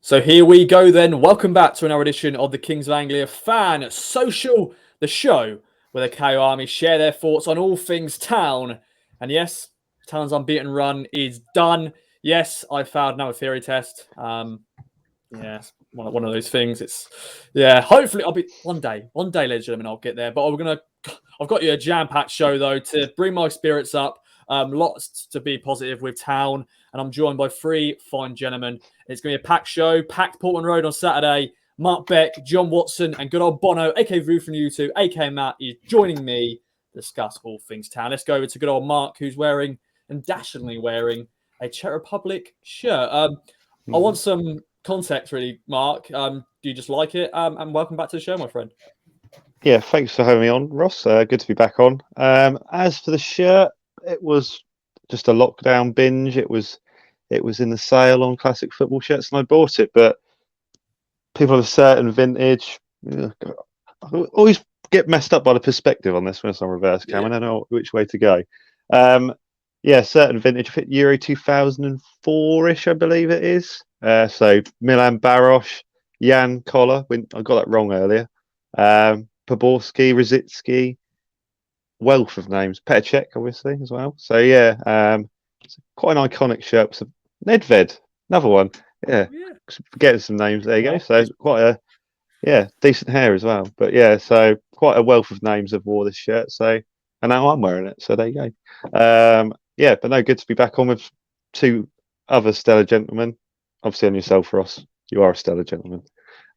So here we go then. Welcome back to another edition of the Kings of Anglia Fan Social, the show where the KO Army share their thoughts on all things Town. And yes, Town's unbeaten run is done. Yes, I failed another theory test. It's one of those things. Hopefully I'll be one day, ladies and gentlemen, I'll get there. But I've got you a jam-packed show though to bring my spirits up. Lots to be positive with Town, and I'm joined by three fine gentlemen. It's going to be a packed show, packed Portman Road on Saturday. Mark Beck, Jon Watson, and good old Bono, aka Vu from YouTube, aka Matt, is joining me to discuss all things Town. Let's go over to good old Mark, who's wearing and dashingly wearing a Czech Republic shirt. I want some context, really, Mark. Do you just like it? And welcome back to the show, my friend. Yeah, thanks for having me on, Ross. Good to be back on. As for the shirt, it was just a lockdown binge. It was in the sale on classic football shirts, and I bought it. But people of a certain vintage, I always get messed up by the perspective on this when it's on reverse cam. I don't know which way to go. Certain vintage, Euro 2004-ish, I believe it is. So Milan Baros, Jan Koller. I got that wrong earlier. Poborski, Rosicki, wealth of names. Petr Cech, obviously, as well. So it's quite an iconic shirt. So Nedved, another one. Forgetting some names. There you go. So quite a decent hair as well. But so quite a wealth of names have wore this shirt. So and now I'm wearing it. So there you go. But no, good to be back on with two other stellar gentlemen. Obviously, on yourself, Ross. You are a stellar gentleman.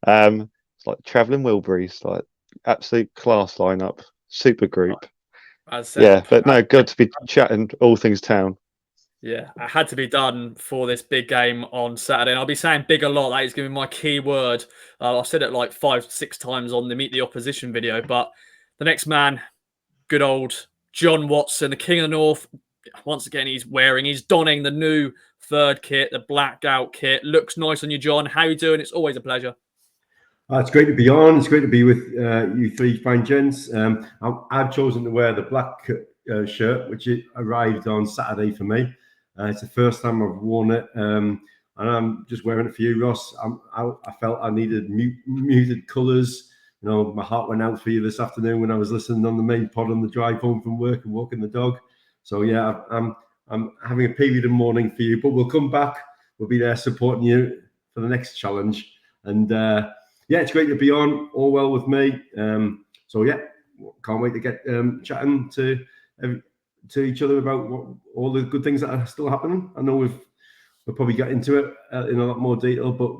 It's like travelling Wilburys, like absolute class lineup, super group. But no, good to be chatting all things Town. Yeah, it had to be done for this big game on Saturday. And I'll be saying big a lot. That is going to be my key word. I've said it like 5-6 times on the Meet the Opposition video. But the next man, good old Jon Watson, the King of the North. Once again, he's donning the new third kit, the blacked out kit. Looks nice on you, Jon. How you doing? It's always a pleasure. It's great to be on. It's great to be with you three fine gents. I've chosen to wear the black shirt, which arrived on Saturday for me. It's the first time I've worn it, and I'm just wearing it for you, Ross. I felt I needed muted colours. You know, my heart went out for you this afternoon when I was listening on the main pod on the drive home from work and walking the dog. So I'm having a period of mourning for you, but we'll come back. We'll be there supporting you for the next challenge, and it's great to be on. All well with me. Can't wait to get chatting to each other about all the good things that are still happening. I know we'll probably get into it in a lot more detail, but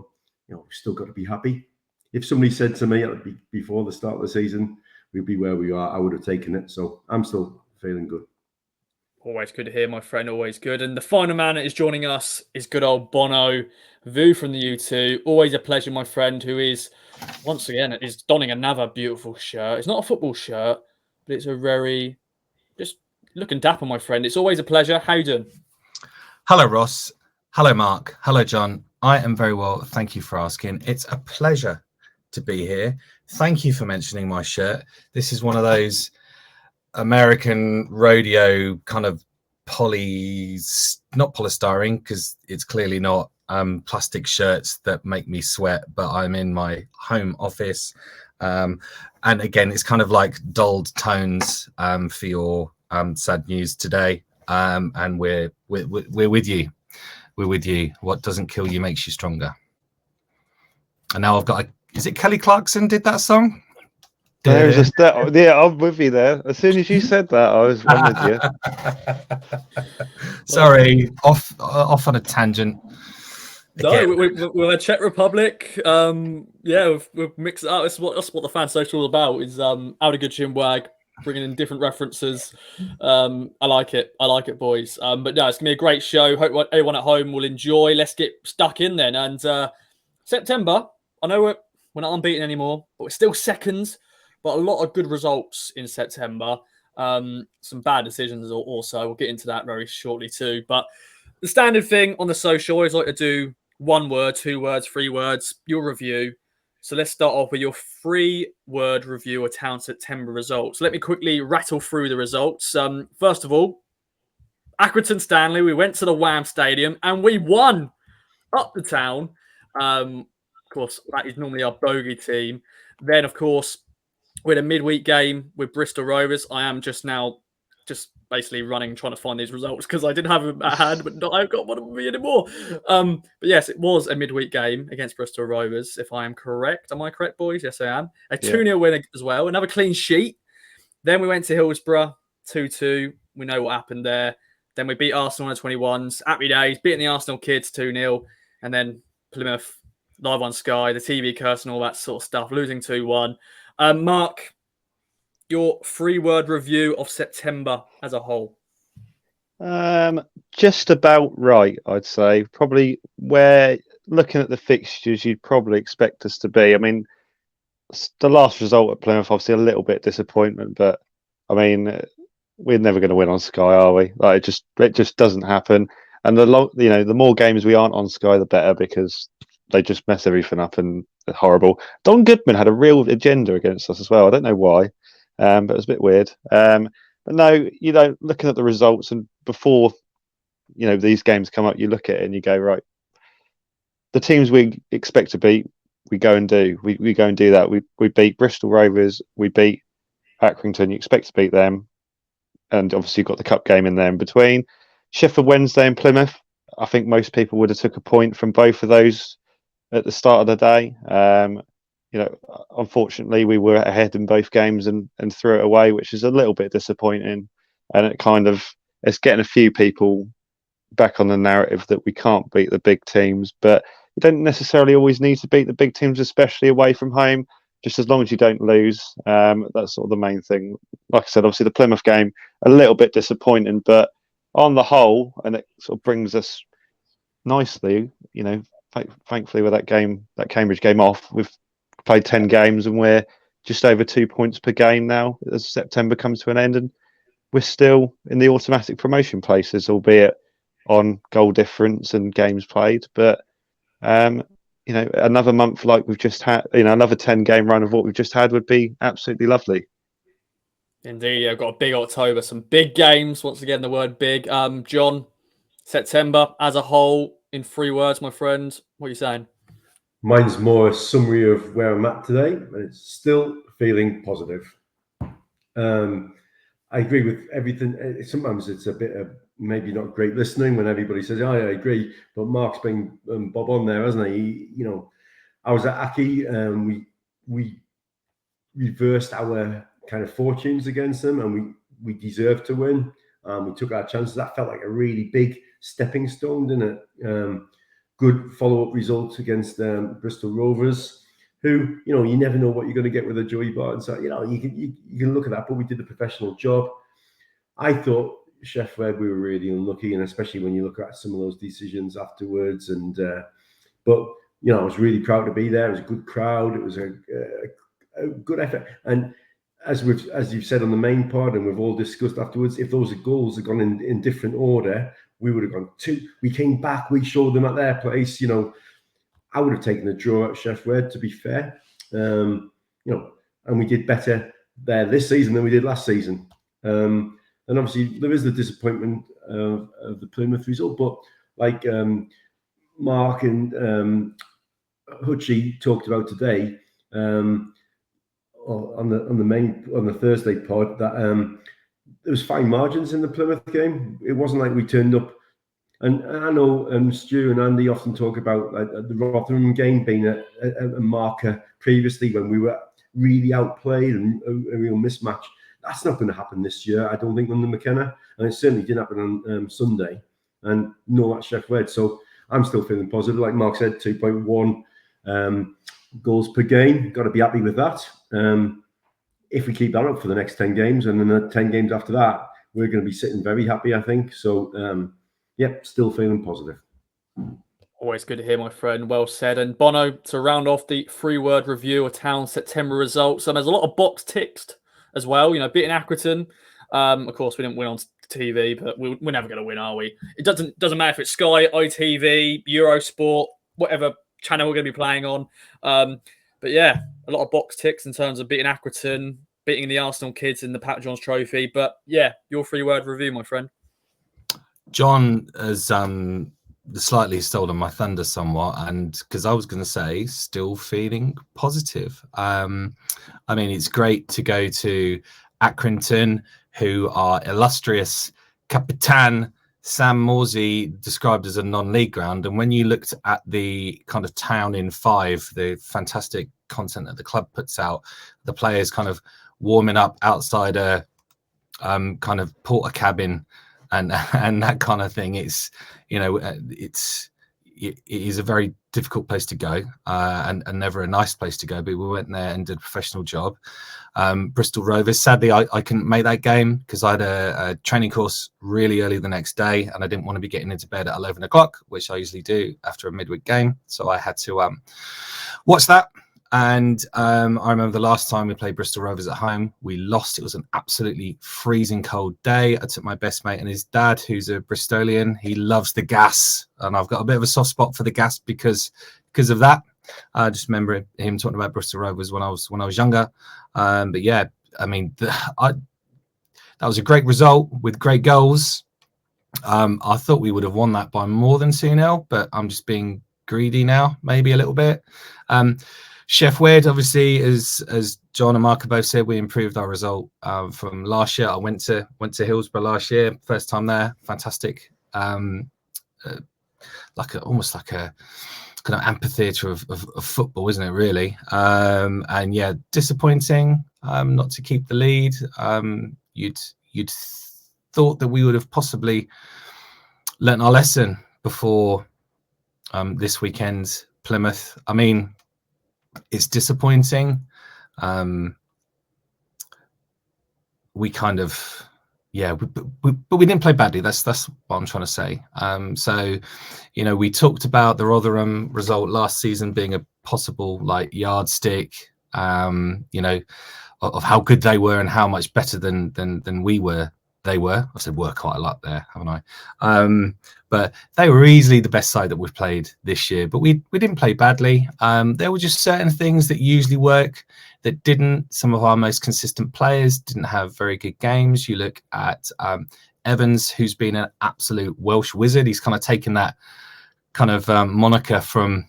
we've still got to be happy. If somebody said to me before the start of the season we'd be where we are, I would have taken it. So I'm still feeling good. Always good to hear, my friend. Always good. And the final man that is joining us is good old Bono, Vu from the U2. Always a pleasure, my friend, who is, once again, is donning another beautiful shirt. It's not a football shirt, but it's a very, just looking dapper, my friend. It's always a pleasure. How you doing? Hello, Ross. Hello, Mark. Hello, Jon. I am very well. Thank you for asking. It's a pleasure to be here. Thank you for mentioning my shirt. This is one of those American rodeo kind of not polystyrene, because it's clearly not, plastic shirts that make me sweat, but I'm in my home office. And again, it's kind of like dulled tones for your sad news today. And we're with you. We're with you. What doesn't kill you makes you stronger. And now I've got is it Kelly Clarkson did that song? There's a step. Yeah, I'm with you there. As soon as you said that, I'm with you. Sorry, off on a tangent. No, we're a Czech Republic. We've mixed it up. That's what the fan social is all about. Is out a good chin wag, bringing in different references. I like it. Boys. But no, it's gonna be a great show. Hope everyone at home will enjoy. Let's get stuck in then. And September. I know we're not unbeaten anymore, but we're still second. But a lot of good results in September. Some bad decisions also. We'll get into that very shortly too. But the standard thing on the social, I always like to do 1 word, 2 words, 3 words, your review. So let's start off with your 3-word review of Town September results. Let me quickly rattle through the results. First of all, Accrington Stanley, we went to the Wham Stadium and we won up the Town. Of course, that is normally our bogey team. Then, of course, we had a midweek game with Bristol Rovers. I am just basically running, trying to find these results because I didn't have them at hand, but I've got one of me anymore. But yes, it was a midweek game against Bristol Rovers, if I am correct. Am I correct, boys? Yes, I am. A 2-0 win as well. Another clean sheet. Then we went to Hillsborough, 2-2. We know what happened there. Then we beat Arsenal on the 21s. Happy days, beating the Arsenal kids 2-0. And then Plymouth, live on Sky, the TV curse and all that sort of stuff, losing 2-1. Mark, your 3-word review of September as a whole. Just about right, I'd say. Probably where, looking at the fixtures, you'd probably expect us to be. I mean, the last result at Plymouth, obviously a little bit disappointment, but I mean, we're never going to win on Sky, are we? Like it just doesn't happen. And the more games we aren't on Sky, the better, because they just mess everything up and they're horrible. Don Goodman had a real agenda against us as well. I don't know why, but it was a bit weird. But no, looking at the results and before, these games come up, you look at it and you go, right, the teams we expect to beat, we go and do. We go and do that. We beat Bristol Rovers, we beat Accrington. You expect to beat them, and obviously you've got the cup game in there in between. Sheffield Wednesday and Plymouth. I think most people would have took a point from both of those at the start of the day. Unfortunately, we were ahead in both games and threw it away, which is a little bit disappointing. And it's getting a few people back on the narrative that we can't beat the big teams, but you don't necessarily always need to beat the big teams, especially away from home, just as long as you don't lose. That's sort of the main thing. Like I said, obviously the Plymouth game, a little bit disappointing, but on the whole, and it sort of brings us nicely, thankfully with that Cambridge game off, we've played 10 games and we're just over 2 points per game now as September comes to an end, and we're still in the automatic promotion places, albeit on goal difference and games played. But another month like we've just had, another 10-game run of what we've just had would be absolutely lovely. Indeed, I've got a big October, some big games. Once again, the word big. John, September as a whole, in 3 words, my friend, what are you saying? Mine's more a summary of where I'm at today, and it's still feeling positive. I agree with everything. Sometimes it's a bit of maybe not great listening when everybody says, "Oh, yeah, I agree," but Mark's been bob on there, hasn't he? I was at Aki, and we reversed our kind of fortunes against them, and we deserved to win. We took our chances. That felt like a really big stepping stone, didn't it? Good follow-up results against Bristol Rovers, who, you never know what you're going to get with a Joey Barton. So, you can look at that, but we did a professional job. I thought Sheffield, we were really unlucky, and especially when you look at some of those decisions afterwards. And but I was really proud to be there. It was a good crowd. It was a good effort. And as you've said on the main pod, and we've all discussed afterwards, if those goals had gone in different order, we would have gone 2. We came back. We showed them at their place. I would have taken a draw at Sheffield, to be fair. And we did better there this season than we did last season. And obviously there is the disappointment of the Plymouth result, but like Mark and Hutchie talked about today on the Thursday pod, that there was fine margins in the Plymouth game. It wasn't like we turned up. And I know Stu and Andy often talk about the Rotherham game being a marker previously when we were really outplayed and a real mismatch. That's not going to happen this year, I don't think, under McKenna. And it certainly didn't happen on Sunday. And no, that's Sheffield. So I'm still feeling positive. Like Mark said, 2.1 goals per game. Got to be happy with that. If we keep that up for the next 10 games, and then the 10 games after that, we're going to be sitting very happy, I think. So, still feeling positive. Always good to hear, my friend. Well said. And Bono, to round off the 3-word review of Town September results, and there's a lot of box ticked as well. Beating Accrington. Of course, we didn't win on TV, but we're never going to win, are we? It doesn't matter if it's Sky, ITV, Eurosport, whatever channel we're going to be playing on. But yeah, a lot of box ticks in terms of beating Accrington, beating the Arsenal kids in the Pat John's Trophy. But yeah, your 3-word review, my friend. John has slightly stolen my thunder somewhat, and because I was going to say still feeling positive. I mean, it's great to go to Accrington, who are illustrious Capitan Sam Morsey described as a non-league ground, and when you looked at the kind of Town in 5, the fantastic content that the club puts out, the players kind of warming up outside a kind of porter cabin and that kind of thing. It's, you know, it is a very difficult place to go, and never a nice place to go, but we went there and did a professional job. Bristol Rovers, sadly I couldn't make that game because I had a training course really early the next day, and I didn't want to be getting into bed at 11 o'clock, which I usually do after a midweek game, so I had to watch that. And I remember the last time we played Bristol Rovers at home, we lost. It was an absolutely freezing cold day. I took my best mate and his dad, who's a Bristolian. He loves the gas, and I've got a bit of a soft spot for the gas because of that. I just remember him talking about Bristol Rovers when I was younger. But yeah, I mean, that was a great result with great goals. I thought we would have won that by more than 2-0, but I'm just being greedy now, maybe a little bit. Chef Weird, obviously, as John and Mark have both said, we improved our result from last year. I went to Hillsborough last year, first time there, fantastic. Almost like a kind of amphitheatre of football, isn't it? Really, and yeah, disappointing not to keep the lead. You'd thought that we would have possibly learnt our lesson before this weekend's Plymouth. I mean, it's disappointing. We kind of, yeah, but we didn't play badly. That's what I'm trying to say. So, you know, we talked about the Rotherham result last season being a possible like yardstick, you know, of how good they were and how much better than we were. They were. I said were quite a lot there, haven't I? But they were easily the best side that we've played this year. But we didn't play badly. There were just certain things that usually work that didn't. Some of our most consistent players didn't have very good games. You look at Evans, who's been an absolute Welsh wizard. He's kind of taken that kind of moniker from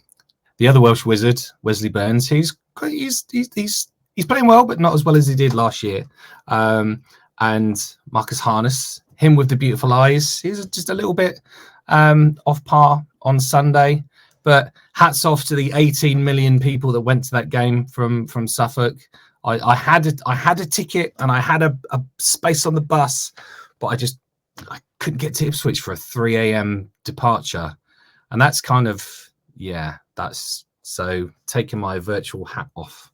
the other Welsh wizard, Wesley Burns. He's playing well, but not as well as he did last year. And Marcus Harness, him with the beautiful eyes, he's just a little bit off par on Sunday. But hats off to the 18 million people that went to that game from Suffolk. I had a ticket and I had a space on the bus, but I couldn't get to Ipswich for a 3 a.m. departure. And that's kind of, yeah, that's so taking my virtual hat off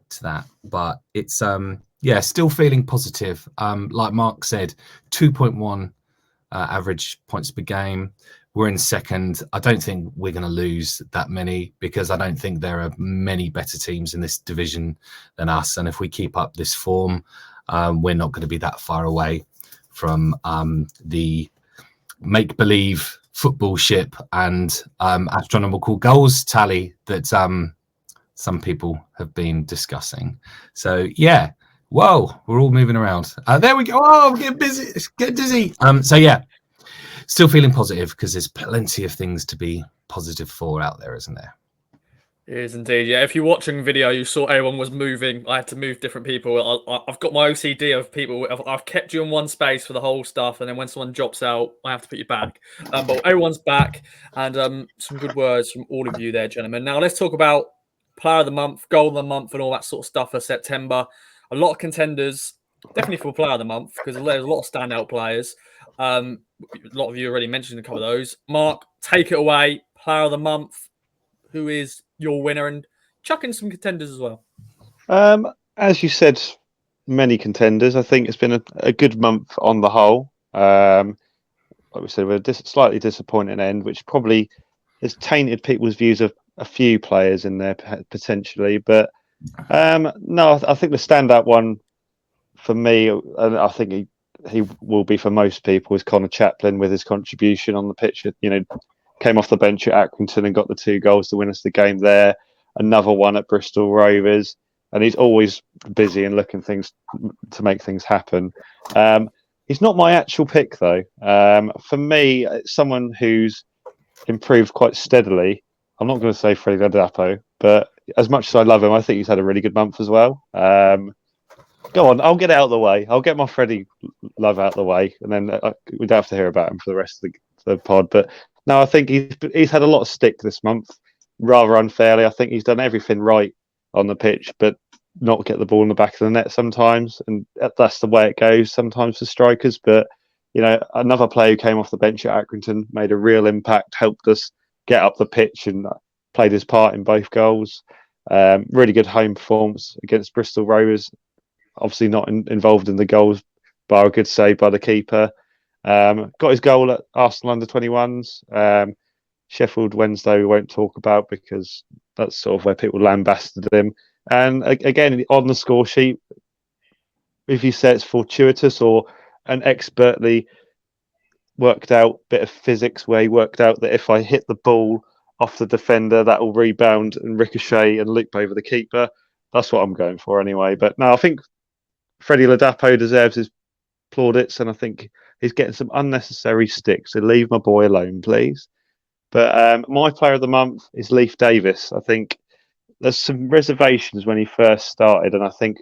to that. But it's yeah, still feeling positive. Like Mark said, 2.1 average points per game. We're in second. I don't think we're going to lose that many because I don't think there are many better teams in this division than us. And if we keep up this form, we're not going to be that far away from the make-believe football ship and astronomical goals tally that some people have been discussing. So, yeah. Whoa, we're all moving around. There we go. Oh, I'm getting busy. Get dizzy. So yeah, still feeling positive because there's plenty of things to be positive for out there, isn't there? It is indeed. Yeah, if you're watching video, you saw everyone was moving. I had to move different people. I've got my OCD of people. I've kept you in one space for the whole stuff, and then when someone drops out, I have to put you back. But everyone's back, and some good words from all of you there, gentlemen. Now let's talk about Player of the Month, Goal of the Month, and all that sort of stuff for September. A lot of contenders, definitely for Player of the Month, because there's a lot of standout players. A lot of you already mentioned a couple of those. Mark, take it away. Player of the Month. Who is your winner? And chuck in some contenders as well. As you said, many contenders. I think it's been a good month on the whole. Like we said, we're slightly disappointing end, which probably has tainted people's views of a few players in there potentially, but no, I think the standout one for me, and I think he will be for most people, is Connor Chaplin with his contribution on the pitch. You know, came off the bench at Accrington and got the 2 goals to win us the game there. Another one at Bristol Rovers, and he's always busy and looking to make things happen. He's not my actual pick though. For me, it's someone who's improved quite steadily. I'm not going to say Freddie Ladapo, but as much as I love him, I think he's had a really good month as well. Go on, I'll get it out of the way. I'll get my Freddie love out of the way, and then we don't have to hear about him for the rest of the pod. But no, I think he's had a lot of stick this month, rather unfairly. I think he's done everything right on the pitch, but not get the ball in the back of the net sometimes, and that's the way it goes sometimes for strikers. But another player who came off the bench at Accrington made a real impact, helped us get up the pitch, and played his part in both goals. Really good home performance against Bristol Rovers. Obviously not involved in the goals, bar a good save by the keeper. Got his goal at Arsenal under-21s. Sheffield Wednesday we won't talk about because that's sort of where people lambasted him. And again, on the score sheet, if you say it's fortuitous or an expertly worked out bit of physics where he worked out that if I hit the ball off the defender, that will rebound and ricochet and loop over the keeper. That's what I'm going for anyway. But no, I think Freddie Ladapo deserves his plaudits, and I think he's getting some unnecessary stick. So leave my boy alone, please. But my player of the month is Leif Davis. I think there's some reservations when he first started, and I think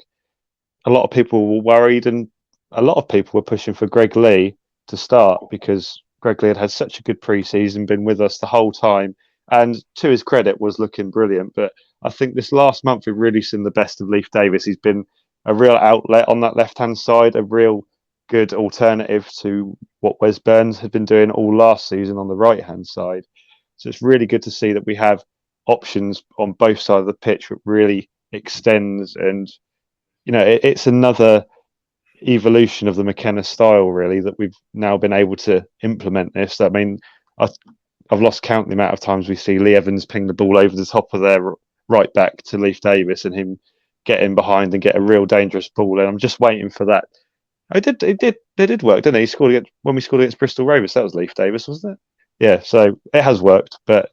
a lot of people were worried, and a lot of people were pushing for Greg Lee to start because Greg Lee had such a good pre-season, been with us the whole time, and to his credit was looking brilliant. But I think this last month we've really seen the best of Leif Davis. He's been a real outlet on that left-hand side, a real good alternative to what Wes Burns had been doing all last season on the right-hand side. So it's really good to see that we have options on both sides of the pitch that really extends, and it's another evolution of the McKenna style really that we've now been able to implement this. I mean, I've lost count the amount of times we see Lee Evans ping the ball over the top of their right back to Leif Davis and him get in behind and get a real dangerous ball, and I'm just waiting for that. It did work, didn't it? He scored when we scored against Bristol Rovers. That was Leif Davis, wasn't it? Yeah, so it has worked, but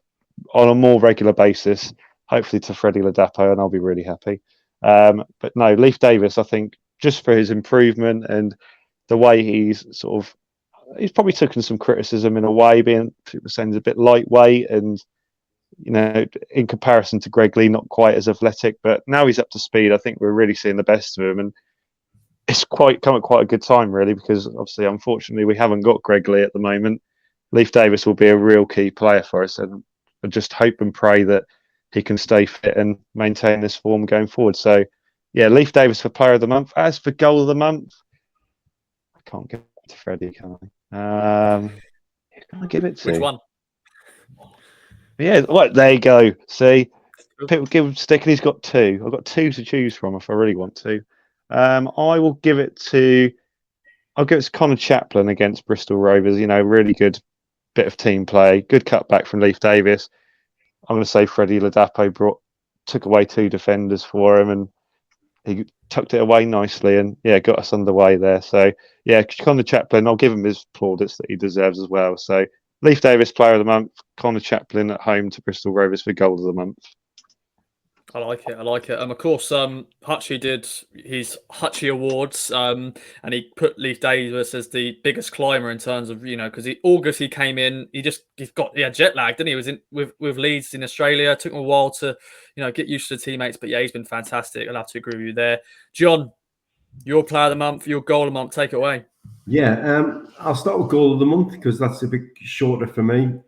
on a more regular basis, hopefully to Freddie Ladapo, and I'll be really happy. But no, Leif Davis, I think, just for his improvement and the way he's probably taken some criticism in a way, being people saying he's a bit lightweight and in comparison to Greg Lee, not quite as athletic, but now he's up to speed. I think we're really seeing the best of him, and it's come at quite a good time, really, because obviously, unfortunately, we haven't got Greg Lee at the moment. Leif Davis will be a real key player for us, and I just hope and pray that he can stay fit and maintain this form going forward. So, yeah, Leif Davis for Player of the Month. As for Goal of the Month, I can't give it to Freddie, can I? Who can I give it to? Which one? Yeah, well, there you go. See, people give him stick, and he's got two. I've got two to choose from if I really want to. I will give it to. I'll give it to Connor Chaplin against Bristol Rovers. Really good bit of team play. Good cutback from Leif Davis. I'm going to say Freddie Ladapo took away two defenders for him, and he tucked it away nicely, and got us underway there. So Connor Chaplin, I'll give him his plaudits that he deserves as well. So Leif Davis, Player of the Month. Connor Chaplin at home to Bristol Rovers for Goal of the Month. I like it. Of course, Hutchie did his Hutchie Awards, and he put Leif Davis as the biggest climber in terms of, because August he came in, he got jet lagged, didn't he? He was in with Leeds in Australia. It took him a while to, get used to the teammates, but he's been fantastic. I'll have to agree with you there. John, your Player of the Month, your Goal of the Month, take it away. Yeah, I'll start with Goal of the Month because that's a bit shorter for me.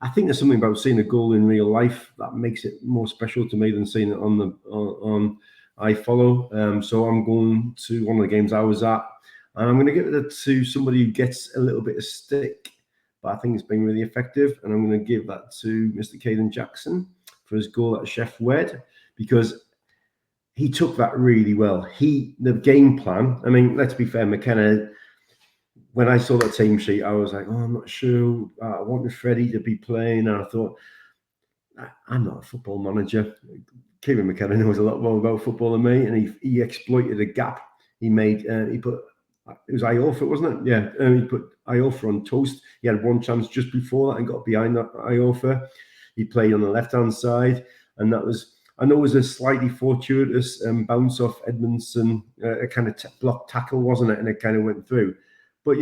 I think there's something about seeing a goal in real life that makes it more special to me than seeing it on iFollow. So I'm going to one of the games I was at, and I'm going to give it to somebody who gets a little bit of stick, but I think it's been really effective. And I'm going to give that to Mr. Caden Jackson for his goal at Chef Wed, because he took that really well. The game plan, I mean, let's be fair, McKenna, when I saw that team sheet, I was like, I'm not sure. I wanted Freddie to be playing. And I thought, I'm not a football manager. Kieran McKenna knows a lot more about football than me. And he exploited a gap. He made, it was Iorfa, wasn't it? Yeah. He put Iorfa on toast. He had one chance just before that and got behind that Iorfa. He played on the left-hand side. And that was, I know it was a slightly fortuitous bounce off Edmondson, a kind of block tackle, wasn't it? And it kind of went through. But,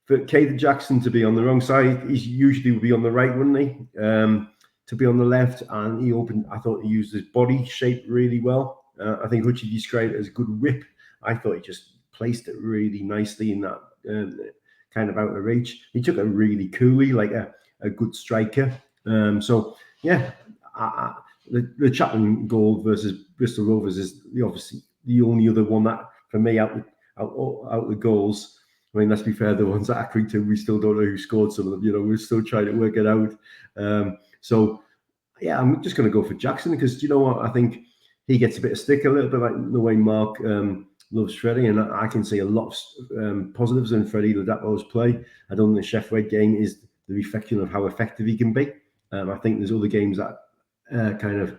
for Caden Jackson to be on the wrong side, he usually would be on the right, wouldn't he? To be on the left, and I thought he used his body shape really well. I think Hutchie described it as a good whip. I thought he just placed it really nicely in that kind of out of reach. He took it really coolly, like a good striker. So yeah, the Chapman goal versus Bristol Rovers is obviously the only other one that for me out the goals. I mean, let's be fair, the ones at Accrington, we still don't know who scored some of them. You know, we're still trying to work it out. So yeah, I'm just going to go for Jackson because you know what? I think he gets a bit of stick, a little bit like the way Mark loves Freddie, and I can see a lot of positives in Freddie Ladapo's play. I don't think the Chef Red game is the reflection of how effective he can be. I think there's other games that kind of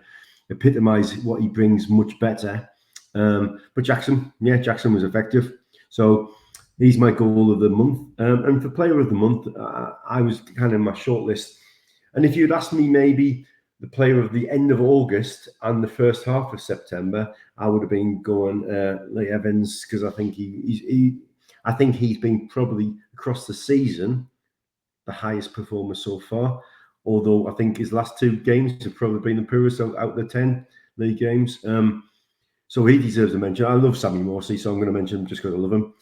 epitomise what he brings much better. But Jackson was effective. So he's my goal of the month. And for player of the month, I was kind of my shortlist. And if you'd asked me maybe the player of the end of August and the first half of September, I would have been going Lee Evans because I think he's been probably across the season the highest performer so far. Although I think his last 2 games have probably been the poorest out of the 10 league games. So he deserves a mention. I love Sammy Morsey, so I'm going to mention him just because I love him.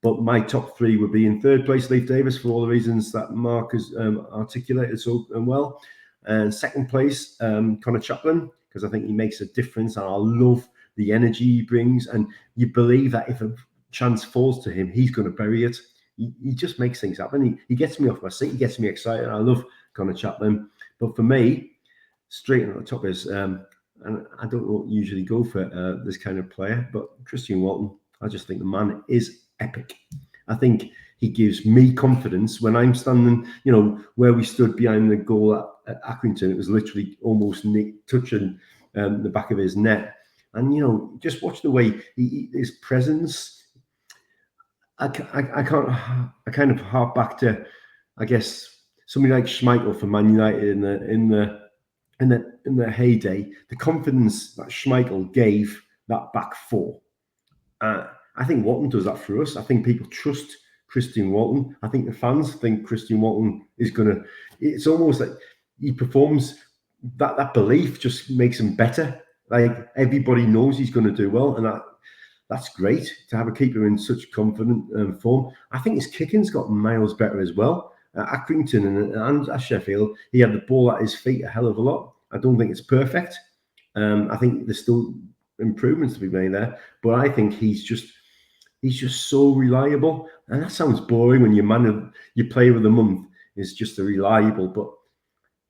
But my top 3 would be in third place, Leif Davis, for all the reasons that Mark has articulated so well. And second place, Connor Chaplin, because I think he makes a difference. And I love the energy he brings. And you believe that if a chance falls to him, he's going to bury it. He just makes things happen. He gets me off my seat. He gets me excited. I love Connor Chaplin. But for me, straight on the top is, and I don't usually go for this kind of player, but Christian Walton. I just think the man is epic. I think he gives me confidence when I'm standing, you know, where we stood behind the goal at Accrington. It was literally almost touching the back of his net. And, you know, just watch the way his presence. I kind of hark back to, I guess, somebody like Schmeichel for Man United in the heyday. The confidence that Schmeichel gave that back four. I think Walton does that for us. I think people trust Christian Walton. I think the fans think Christian Walton is going to... It's almost like he performs... That belief just makes him better. Like, everybody knows he's going to do well, and that's great to have a keeper in such confident form. I think his kicking's got miles better as well. Accrington and at Sheffield, he had the ball at his feet a hell of a lot. I don't think it's perfect. I think there's still improvements to be made there, but I think he's just so reliable. And that sounds boring when your player of the month is just a reliable, but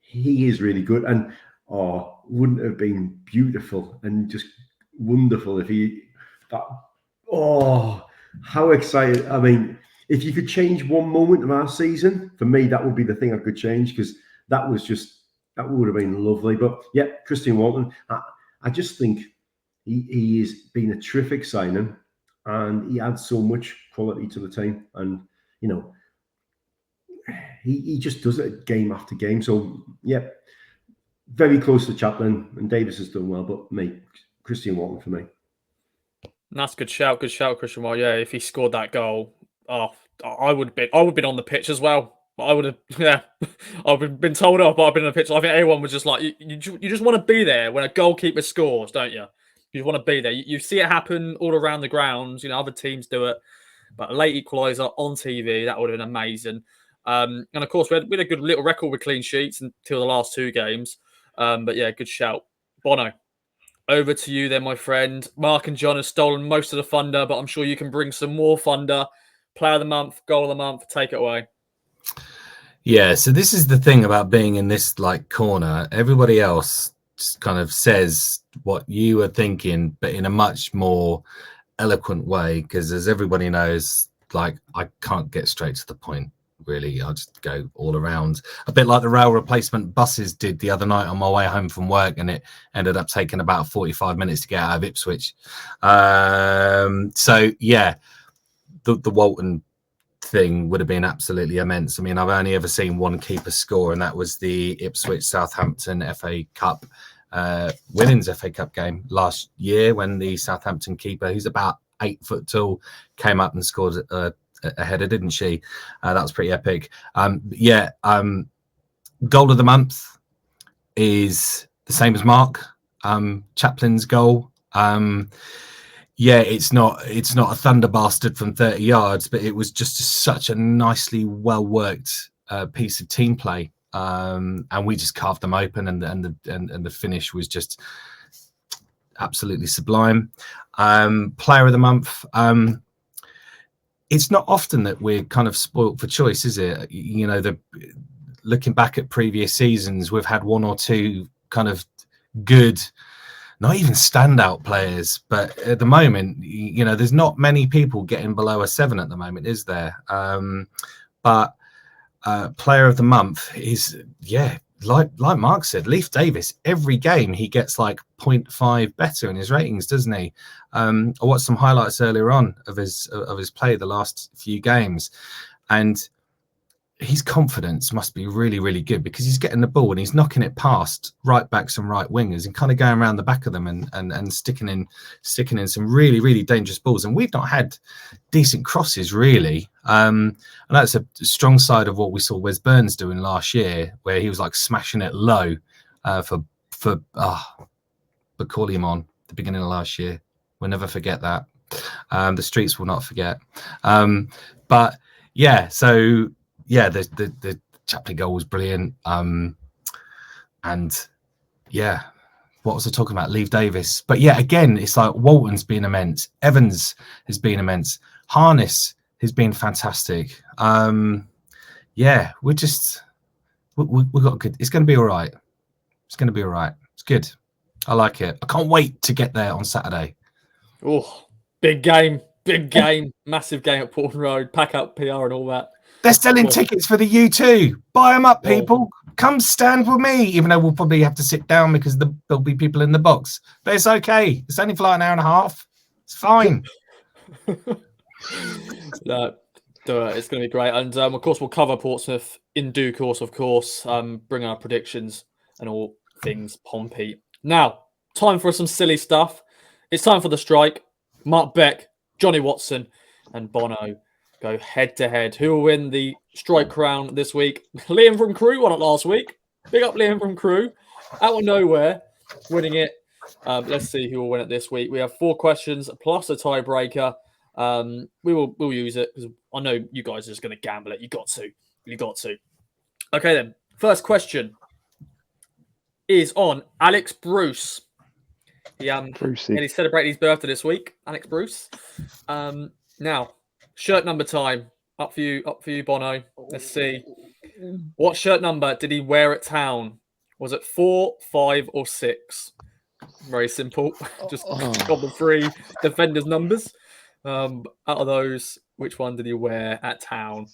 he is really good. And wouldn't it have been beautiful and just wonderful if how excited. I mean, if you could change one moment of our season, for me, that would be the thing I could change, because that would have been lovely. But yeah, Christian Walton, I just think he has been a terrific signing, and he adds so much quality to the team. And, you know, he just does it game after game. So, yeah, very close to Chaplin, and Davis has done well, but Christian Walton for me. That's a good shout, Christian Walton. Yeah, if he scored that goal, I would have been on the pitch as well. I would have, I've been told off, but I've been on the pitch. I think everyone was just like, you just want to be there when a goalkeeper scores, don't you? You want to be there. You see it happen all around the grounds. You know, other teams do it. But a late equaliser on TV, that would have been amazing. And of course, we had a good little record with clean sheets until the last 2 games. But yeah, good shout. Bono, over to you then, my friend. Mark and John have stolen most of the thunder, but I'm sure you can bring some more thunder. Player of the month, goal of the month, take it away. Yeah, so this is the thing about being in this like corner. Everybody else kind of says what you are thinking, but in a much more eloquent way, because as everybody knows, like, I can't get straight to the point, really. I'll just go all around, a bit like the rail replacement buses did the other night on my way home from work, and it ended up taking about 45 minutes to get out of Ipswich. So yeah, the Walton thing would have been absolutely immense. I mean, I've only ever seen one keeper score, and that was the Ipswich Southampton FA Cup Women's FA Cup game last year, when the Southampton keeper, who's about 8 foot tall, came up and scored a a header, didn't she? That was pretty epic. Goal of the month is the same as Mark. Chaplin's goal. It's not a thunder bastard from 30 yards, but it was just such a nicely well worked piece of team play, and we just carved them open, and the finish was just absolutely sublime. Player of the month. It's not often that we're kind of spoilt for choice, is it? You know, looking back at previous seasons, we've had one or two kind of good, not even standout players, but at the moment, you know, there's not many people getting below a 7 at the moment, is there? But player of the month is, like Mark said, Leif Davis. Every game he gets like 0.5 better in his ratings, doesn't he? I watched some highlights earlier on of his play the last few games, and his confidence must be really, really good, because he's getting the ball and he's knocking it past right backs and right wingers and kind of going around the back of them and sticking in some really, really dangerous balls. And we've not had decent crosses really. And that's a strong side of what we saw Wes Burns doing last year, where he was like smashing it low for Corleone the beginning of last year. We'll never forget that. The streets will not forget. The Chaplin goal was brilliant. What was I talking about? Leif Davis. But yeah, again, it's like Walton's been immense. Evans has been immense. Harness has been fantastic. We've got good. It's going to be all right. It's going to be all right. It's good. I like it. I can't wait to get there on Saturday. Oh, big game. Massive game at Portland Road. Pack up PR and all that. They're selling tickets for the U2. Buy them up, people. Come stand with me, even though we'll probably have to sit down because there'll be people in the box. But it's okay. It's only for like an hour and a half. It's fine. No, it's going to be great. And of course, we'll cover Portsmouth in due course, of course. Bring our predictions and all things Pompey. Now, time for some silly stuff. It's time for the strike. Mark Beck, Jon Watson and Bono go head-to-head. Who will win the strike crown this week? Liam from Crew won it last week. Big up Liam from Crew. Out of nowhere, winning it. Let's see who will win it this week. We have 4 questions plus a tiebreaker. We'll use it because I know you guys are just going to gamble it. You got to. Okay then. First question is on Alex Bruce. He celebrated his birthday this week. Alex Bruce. Now, shirt number time. Up for you, Bono. Let's see. What shirt number did he wear at Town? Was it 4, 5, or 6? Very simple. Just got the 3 defenders' numbers. Out of those, which one did he wear at Town?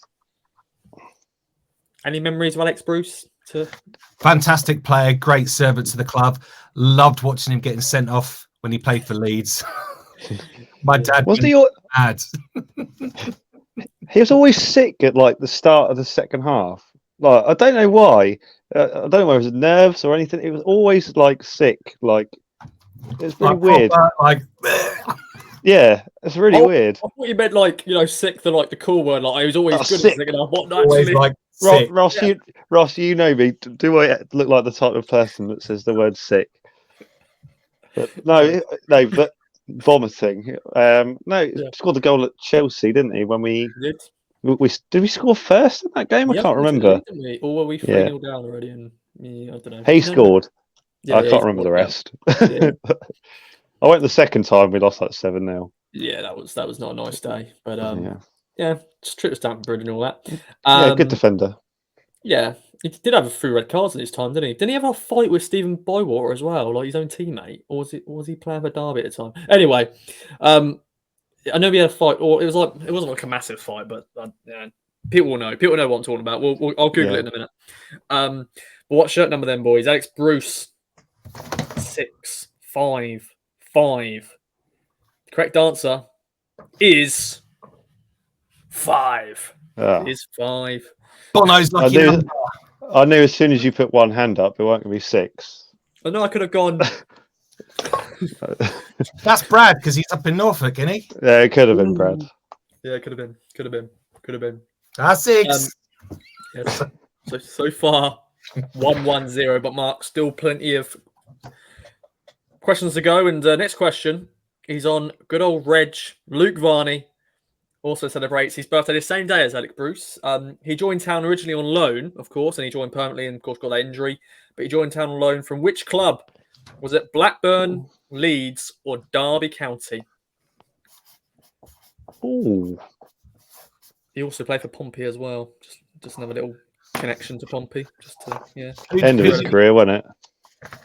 Any memories of Alex Bruce? Fantastic player, great servant to the club. Loved watching him getting sent off when he played for Leeds. My dad was he was always sick at like the start of the second half. Like I don't know why. I don't know whether it was nerves or anything. It was always like sick. Like it was really weird. Yeah, it's really weird. I thought you meant like sick, the cool word. Like I was always good sick. at second half. What Always actually? like sick. Ross, you know me. Do I look like the type of person that says the word sick? But but vomiting. Scored the goal at Chelsea, didn't he? When we did we score first in that game? I can't remember. Didn't we? Or were we 3-0 down already? And I don't know. He scored. I can't remember the rest. Yeah. I went the second time. We lost like 7-0. Yeah, that was not a nice day. But just trip to Stamford Bridge and all that. Good defender. Yeah, he did have a few red cards in his time, didn't he? Didn't he have a fight with Stephen Bywater as well, like his own teammate, or was he playing for Derby at the time? Anyway, I know we had a fight, or it wasn't like a massive fight, but people will know. People know what I'm talking about. I'll Google it in a minute. But what shirt number then, boys? Alex Bruce, 6, 5, 5. The correct answer is 5. It is 5. Bono's lucky number. I knew as soon as you put one hand up, it weren't going to be 6. I know I could have gone. That's Brad because he's up in Norfolk, isn't he? Yeah, it could have been Brad. Yeah, could have been. That's 6. Yes. So far, 1-1-0. But Mark, still plenty of questions to go. And next question, he's on good old Reg. Luke Varney also celebrates his birthday the same day as Alec Bruce. He joined town originally on loan, of course, and he joined permanently and, of course, got that injury. But he joined town on loan from which club? Was it Blackburn, Leeds, or Derby County? Ooh. He also played for Pompey as well. Just another little connection to Pompey. Just to, yeah. End of his career, wasn't it?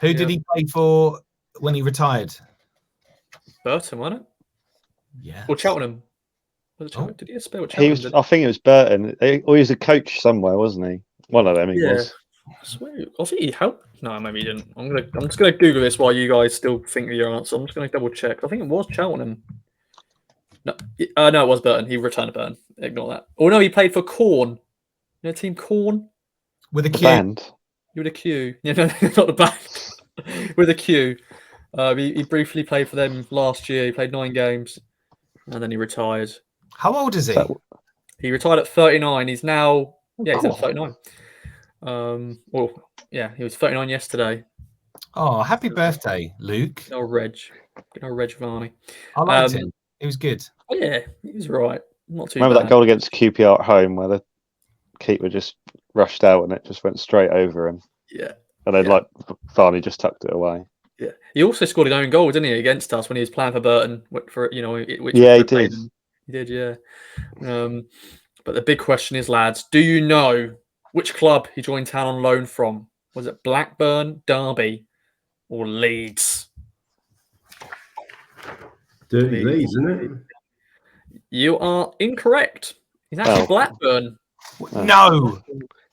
Who did he play for when he retired? Burton, wasn't it? Yeah. Or Cheltenham. Was it Cheltenham? Did he spell Cheltenham? He was. I think it was Burton. Or he was a coach somewhere, wasn't he? One of them. He was. I swear. I think he helped. No, maybe he didn't. I'm just gonna Google this while you guys still think of your answer. I'm just gonna double check. I think it was Cheltenham. No, no, it was Burton. He returned to Burton. Ignore that. Oh no, he played for Corn. You know, Team Corn With a The Q. band. with a Q. Yeah, no, not the band. With a Q. He briefly played for them last year. He played 9 games, and then he retired. How old is he? He retired at 39. He's now he's at 39. Well, yeah, he was 39 yesterday. Oh, happy birthday, Luke. Good old Reg Varney. I liked him. He was good. Oh, yeah, he was right. Not too Remember bad. that goal against QPR at home where the keeper just rushed out and it just went straight over him. Yeah. And then Varney just tucked it away. Yeah. He also scored his own goal, didn't he, against us when he was playing for Burton? For Yeah, he did. He did, yeah. But the big question is, lads, do you know which club he joined town on loan from? Was it Blackburn, Derby, or Leeds? Dirty Leeds, isn't it? You are incorrect. He's actually Blackburn. No.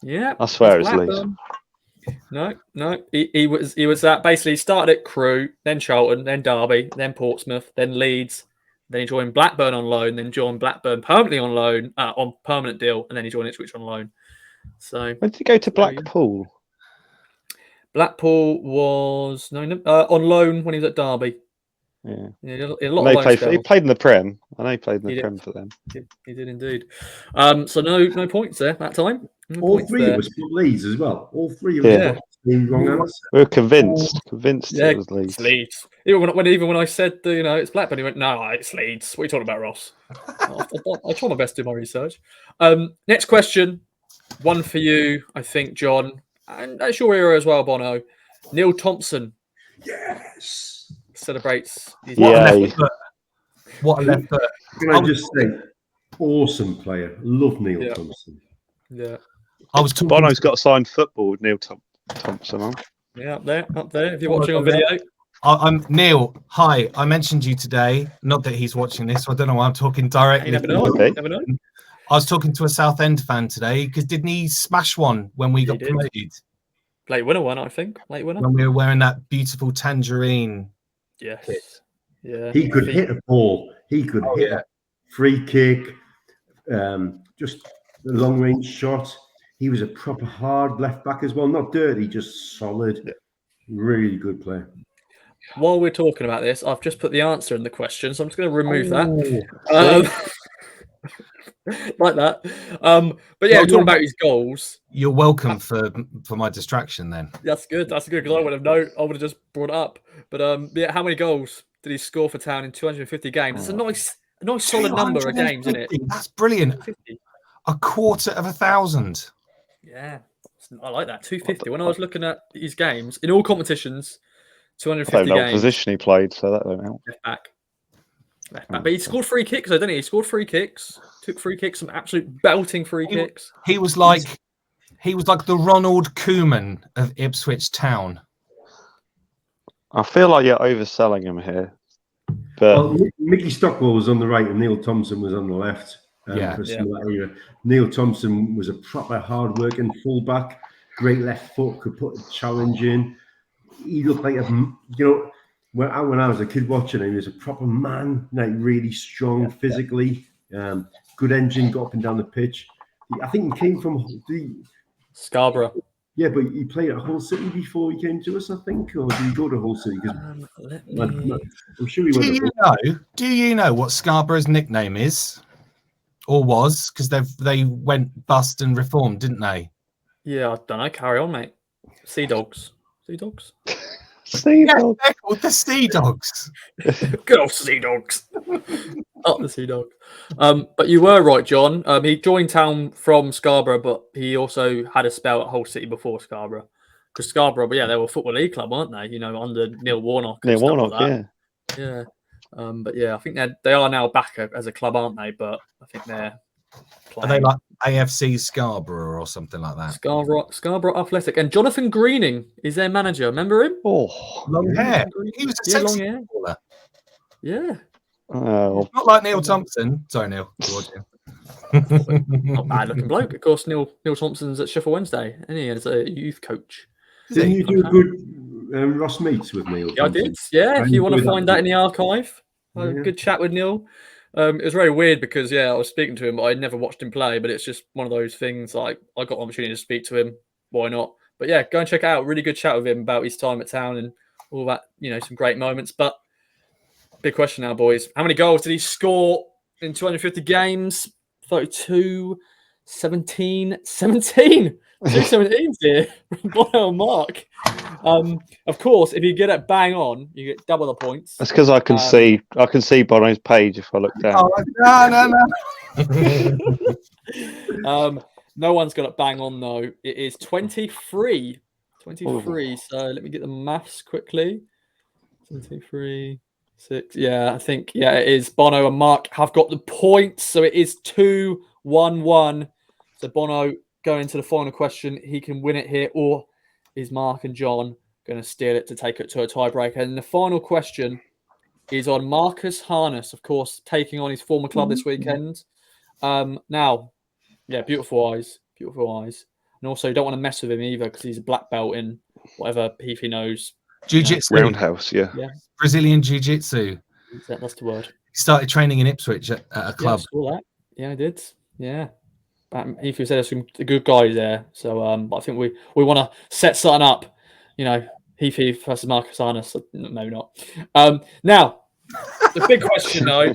Yeah. I swear it's it's Leeds. Blackburn. No. He was basically he started at Crewe, then Charlton, then Derby, then Portsmouth, then Leeds. Then he joined Blackburn on loan, then joined Blackburn permanently on loan, on permanent deal, and then he joined Ipswich on loan. So When did he go to Blackpool? Blackpool was on loan when he was at Derby. Yeah. A lot of loan He spells. played in the Prem. I know he played in He the did. Prem for them. He did indeed. So no points there that time. No All points three there. of us put Leeds as well. All three of Yeah. us got the same wrong answer. We were convinced Yeah, it was Leeds. it's Leeds. Even when I said it's Blackburn, he went, "No, it's Leeds." What are you talking about, Ross? I try my best to do my research. Next question, one for you, I think, John, and that's your era as well, Bono. Neil Thompson Yes. celebrates. His Yeah. What a left foot. Can I just say, awesome player. Love Neil Yeah. Thompson. Yeah, I was talking Bono's got signed football with Neil Thompson on. yeah, up there. If you're watching on video, I'm Neil. Hi, I mentioned you today. Not that he's watching this, so I don't know why I'm talking directly. you never know. Okay. Never know. I was talking to a Southend fan today because didn't he smash one when we got did. promoted? Late winner one, I think. Late winner. When we were wearing that beautiful tangerine. Yes. Yeah. He could hit a ball. He could hit a free kick, just a long range shot. He was a proper hard left back as well. Not dirty, just solid. Yeah. Really good player. While we're talking about this, I've just put the answer in the question, so I'm just going to remove that. Like that. But yeah, talking about his goals. You're welcome for my distraction then. That's good. That's good because I would have just brought it up. But yeah, how many goals did he score for Town in 250 games? It's a nice solid number of games, isn't it? That's brilliant. 250. A quarter of 1,000. Yeah, I like that. 250. When I was looking at his games in all competitions, I don't 250 know what games. position he played, so that don't help. Left back. But he scored free kicks, though, didn't he? He scored free kicks, took free kicks, some absolute belting free kicks. He was like the Ronald Koeman of Ipswich Town. I feel like you're overselling him here. But Well, Mickey Stockwell was on the right and Neil Thompson was on the left. For some of that era. Neil Thompson was a proper hard-working fullback, great left foot, could put a challenge in. He looked like when I was a kid watching him, he was a proper man, like really strong physically, good engine, got up and down the pitch. I think he came from Scarborough. Yeah, but he played at Hull City before he came to us, I think, or did he go to Hull City? I'm sure he went. Do you know what Scarborough's nickname is? or was, because they went bust and reformed, didn't they? Yeah, I don't know. Carry on, mate. Sea Dogs. Sea Dogs? Sea Dog. They're called the Sea Dogs. Good old Sea Dogs. Up the Sea Dogs. But you were right, John. He joined town from Scarborough, but he also had a spell at Hull City before Scarborough. Because Scarborough, they were a Football League club, weren't they? You know, under Neil Warnock. Neil Warnock, yeah. Yeah. But yeah, I think they are now back as a club, aren't they? But I think they're Are they like AFC Scarborough or something like that? Scarborough Athletic. And Jonathan Greening is their manager. Remember him? Oh, Long hair. He was a sexy long hair. footballer. Yeah. oh. Not like Neil Thompson. Sorry, Neil. Not bad looking bloke. Of course, Neil Thompson's at Sheffield Wednesday, and he is a youth coach. Didn't you do a good Ross Meets with Neil? Yeah, I did. Yeah, if you want to find that in the archive, a good chat with Neil. It was very weird because I was speaking to him, but I'd never watched him play. But it's just one of those things. Like I got an opportunity to speak to him. Why not? But yeah, go and check it out. Really good chat with him about his time at town and all that. You know, some great moments. But big question now, boys. How many goals did he score in 250 games? 32, 17. 2 17s here. Bono and Mark. Of course, if you get it bang on, you get double the points. That's because I can see Bono's page if I look down. No. No one's got it bang on though. It is 23. 23. Oh. So let me get the maths quickly. 23, 6. Yeah, I think it is. Bono and Mark have got the points, so it is 2-1-1. So Bono going into the final question, he can win it here, or is Mark and John going to steal it to take it to a tiebreaker? And the final question is on Marcus Harness, of course, taking on his former club this weekend. Now, beautiful eyes. And also, you don't want to mess with him either because he's a black belt in whatever he knows. Jiu-jitsu. Roundhouse, yeah. Brazilian Jiu-jitsu. That's the word. He started training in Ipswich at a club. I saw that. Yeah, I did. Yeah. If you said there's some good guys there, so but I think we want to set something up, Heath versus Marcus Harness. Maybe not. Now, the big question though,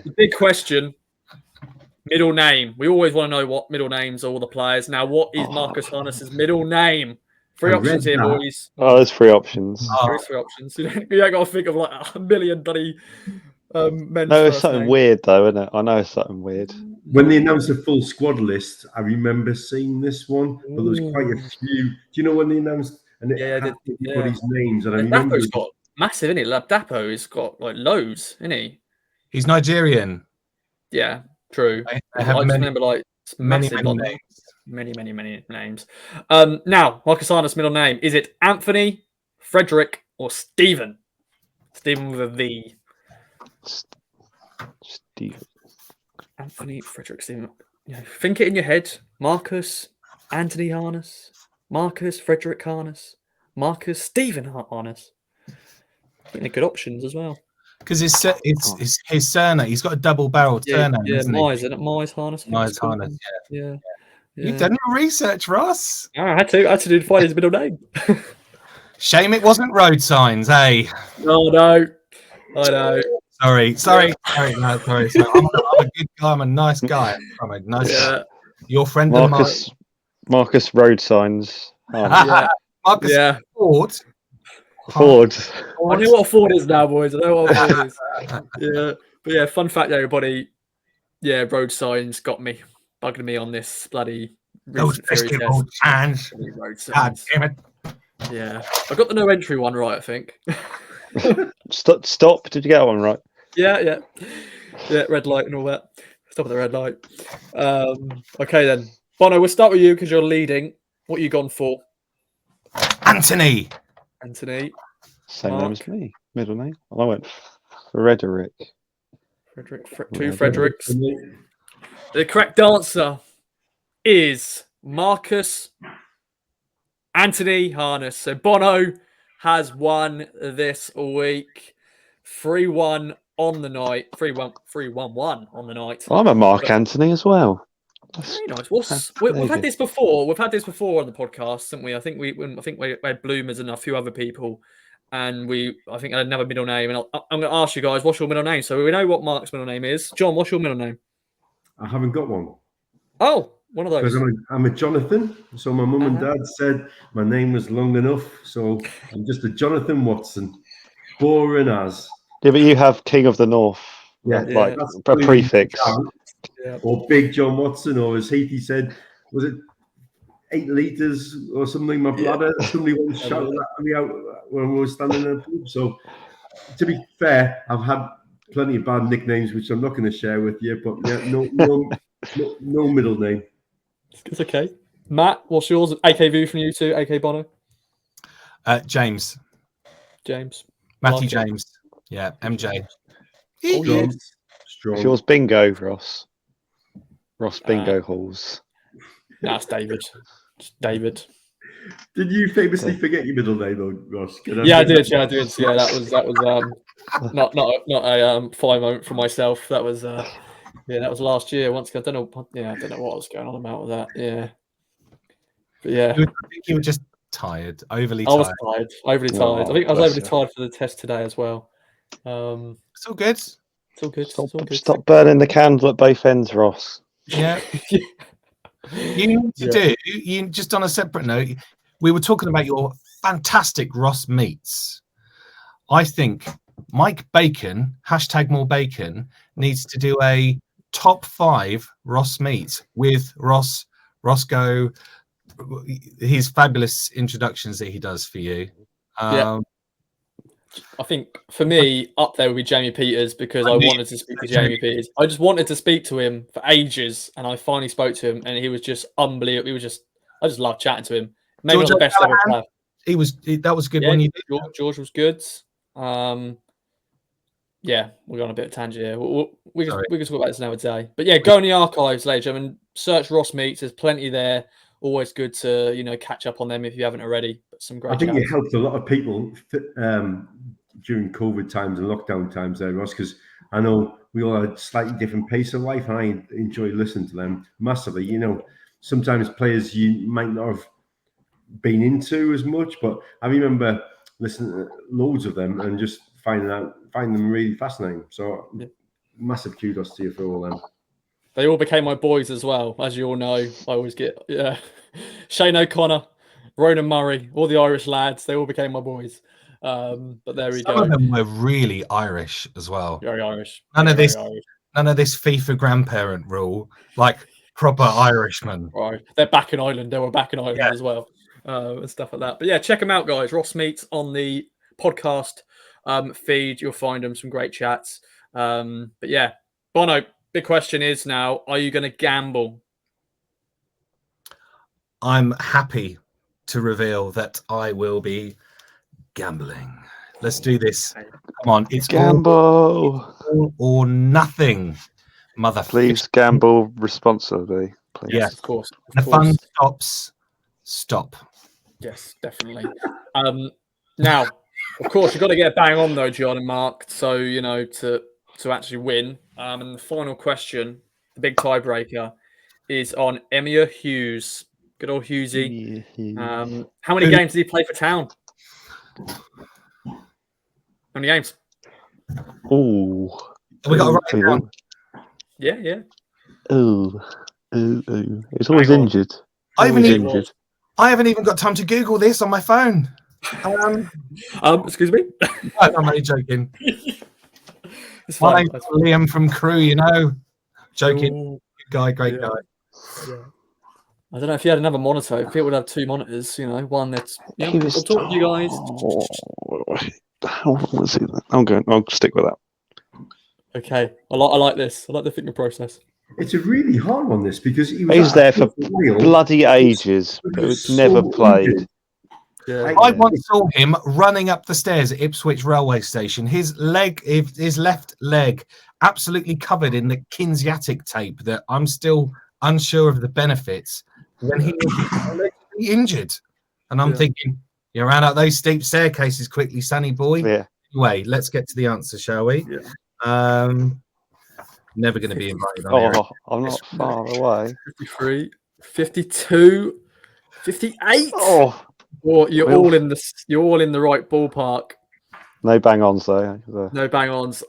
middle name. We always want to know what middle names are all the players. Now, what is Marcus Harness's middle name? 3 options here, boys. Oh, there's 3 options. There's 3 options. You don't got to think of like a million bloody men's. No, it's something weird though, isn't it? I know it's something weird. When they announced the full squad list, I remember seeing this one, but there was quite a few. Do you know when they announced and everybody's names? And I remember Dapo's got massive, isn't it? Dapo has got like loads, isn't he? He's Nigerian. Yeah, true. I just remember like many names. Now, Marcus Harness' middle name, is it Anthony, Frederick, or Stephen? Stephen with a V. Stephen. Anthony, Frederick, Stephen. Think it in your head. Marcus, Anthony Harness, Marcus, Frederick Harness, Marcus, Stephen Harness. I think they're good options as well. Because it's his surname. He's got a double-barreled surname. Yeah, Myers, isn't it? Myers Harness. Myers Harness. Yeah. You've done your research, Ross. I had to find his middle name. Shame it wasn't road signs, eh? Oh no, I know. Sorry. I'm a good guy. I'm a nice guy. I'm a nice guy. Your friend Marcus Road Signs. Marcus Ford. Ford. I know what a Ford is now, boys. I know what a Ford is. Yeah. But yeah, fun fact, everybody. Yeah, road signs got me, bugging me on this bloody recent theory test. Road signs. God damn it. Yeah. I got the no entry one right, I think. Stop. Did you get that one right? Yeah, red light and all that. Stop at the red light. Okay then. Bono, we'll start with you because you're leading. What are you gone for? Anthony. Same name as me. Middle name. I went Frederick. Two Fredericks. The correct answer is Marcus Anthony Harness. So Bono has won this week. 3-1 on the night. 3-1-1 on the night. I'm a Mark Anthony as well. Very nice. We've had this before. We've had this before on the podcast, haven't we? I think we had Bloomers and a few other people, and I think I had another middle name. And I'm going to ask you guys, what's your middle name? So we know what Mark's middle name is. John, what's your middle name? I haven't got one. Oh, one of Because those. I'm a Jonathan. So my mum and Uh-huh. dad said my name was long enough. So I'm just a Jonathan Watson. Boring as. Yeah, but you have King of the North. Yeah, Like that's a prefix. Yeah. Or Big Jon Watson, or as Heaty said, was it 8 litres or something? My bladder. Somebody once shouted that at me out when we were standing in a pub. So to be fair, I've had plenty of bad nicknames, which I'm not going to share with you. But yeah, no middle name. It's okay. Matt, what's yours? AKV from you too. AK Bono. James. James. Matthew Like it. James. Yeah, MJ. Oh, Strong. yes. Strong. It's yours bingo, Ross. Ross Bingo Halls. That's David. It's David. Did you famously forget your middle name, though, Ross? Yeah, I did. Yeah, I did. Yeah, that was not a fine moment for myself. That was that was last year. Once again, I don't know what was going on about with that. Yeah, but yeah, I think you were just tired, overly I was tired. tired, overly tired. I think I was overly tired for the test today as well. It's all good. It's all good. It's all good. Stop burning the candle at both ends, Ross. Yeah. You need to do, you just on a separate note, we were talking about your fantastic Ross meats. I think Mike Bacon, hashtag more bacon, needs to do a top 5 Ross meats with Roscoe, his fabulous introductions that he does for you. I think for me, up there would be Jamie Peters because I wanted to speak to Jamie Peters. I just wanted to speak to him for ages, and I finally spoke to him, and he was just unbelievable. I just loved chatting to him. Maybe George not the best ever player. That was a good one. You did. George was good. Yeah, we're going on a bit of tangent here. We can talk about this another day. But yeah, go in the archives, ladies and gentlemen. Search Ross Meats. There's plenty there. Always good to catch up on them if you haven't already. But some great. I think it helped a lot of people during COVID times and lockdown times there, Ross, because I know we all had a slightly different pace of life, and I enjoy listening to them massively. Sometimes players you might not have been into as much, but I remember listening to loads of them and just find them really fascinating. So massive kudos to you for all them. They all became my boys as well, as you all know. I always get Shane O'Connor, Ronan Murray, all the Irish lads. They all became my boys. But there we go. Some of them were really Irish as well. Very Irish. None of this FIFA grandparent rule, like proper Irishmen. Right, they're back in Ireland. They were back in Ireland as well, and stuff like that. But yeah, check them out, guys. Ross Meats on the podcast feed. You'll find them. Some great chats. But yeah, Bono. Big question is now: are you going to gamble? I'm happy to reveal that I will be gambling. Let's do this. Come on, it's gamble all or nothing, motherfucker. Please gamble responsibly. Please. Yes, of course. The fun stops. Stop. Yes, definitely. Now, of course, you've got to get bang on though, John and Mark. So to actually win. And the final question, the big tiebreaker, is on Emir Hughes. Good old Hughesy. How many games did he play for Town? How many games? Oh, we got to write it down. Yeah. He's always injured. I haven't even got time to Google this on my phone. Excuse me? I'm only joking. It's fine. My name's Liam from Crew, Joking. Good guy, great guy. Yeah. I don't know if you had another monitor. If it would have 2 monitors, one that's. I'll talk to you guys. How was it? I'll stick with that. Okay, I like this. I like the thinking process. It's a really hard one, this, because he's there for bloody ages, but it's never played. Yeah. I once saw him running up the stairs at Ipswich railway station. His left leg, absolutely covered in the Kinesiatic tape that I'm still unsure of the benefits. When he was injured, and I'm thinking, you ran up those steep staircases quickly, Sonny boy. Yeah. Anyway, let's get to the answer, shall we? Yeah. Never going to be invited on here. I'm not far away. 53, 52, 58. You're all in the right ballpark. No bang-ons though. No bang-ons.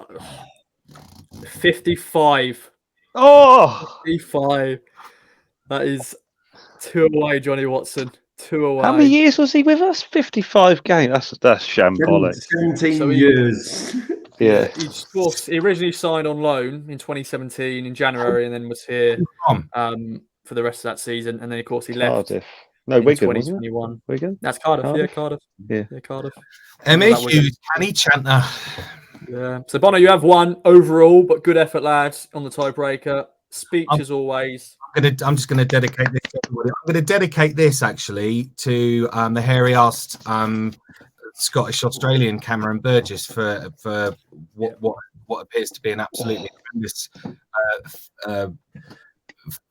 55. 55. That is 2 away, Johnny Watson. 2 away. How many years was he with us? 55 games. That's shambolic. 17 So years. Yeah. He originally signed on loan in 2017 in January, and then was here for the rest of that season. And then, of course, he left Cardiff. No, in Wigan, wasn't it? 2021. Wigan? That's Cardiff. Cardiff? Yeah, Cardiff. Yeah. Cardiff. Emma That Wigan. Hughes, Kenny Chantner. Yeah. So Bono, you have one overall, but good effort, lads, on the tiebreaker. Speech as always. I'm just gonna dedicate this to everybody. I'm gonna dedicate this actually to the hairy-assed Scottish Australian Cameron Burgess for what appears to be an absolutely horrendous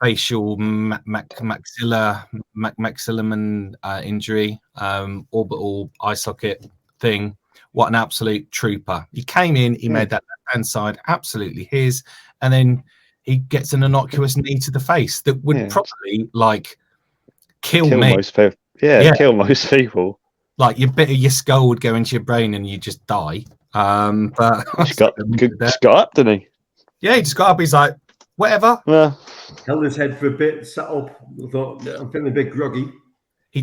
facial maxillary injury, orbital eye socket thing. What an absolute trooper. He came in, he made that left-hand side absolutely his, and then he gets an innocuous knee to the face that would probably kill me. Most people. Kill most people. Like your skull would go into your brain and you just die. But Just got up, didn't he? Yeah, he just got up. He's like, whatever. Well, held his head for a bit, sat up. I thought, I'm feeling a bit groggy. He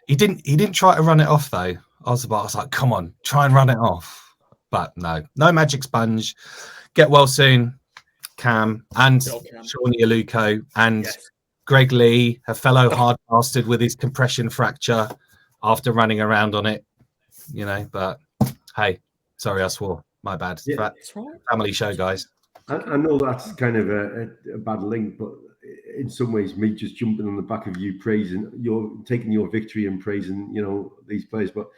didn't try to run it off though. I was like, come on, try and run it off. But no magic sponge. Get well soon, Cam and Sean Yaluko and Greg Lee, a fellow hard bastard with his compression fracture after running around on it, but hey, sorry I swore, my bad. Family show, guys. I know that's kind of a bad link, but in some ways me just jumping on the back of you praising, you're taking your victory and praising these players, but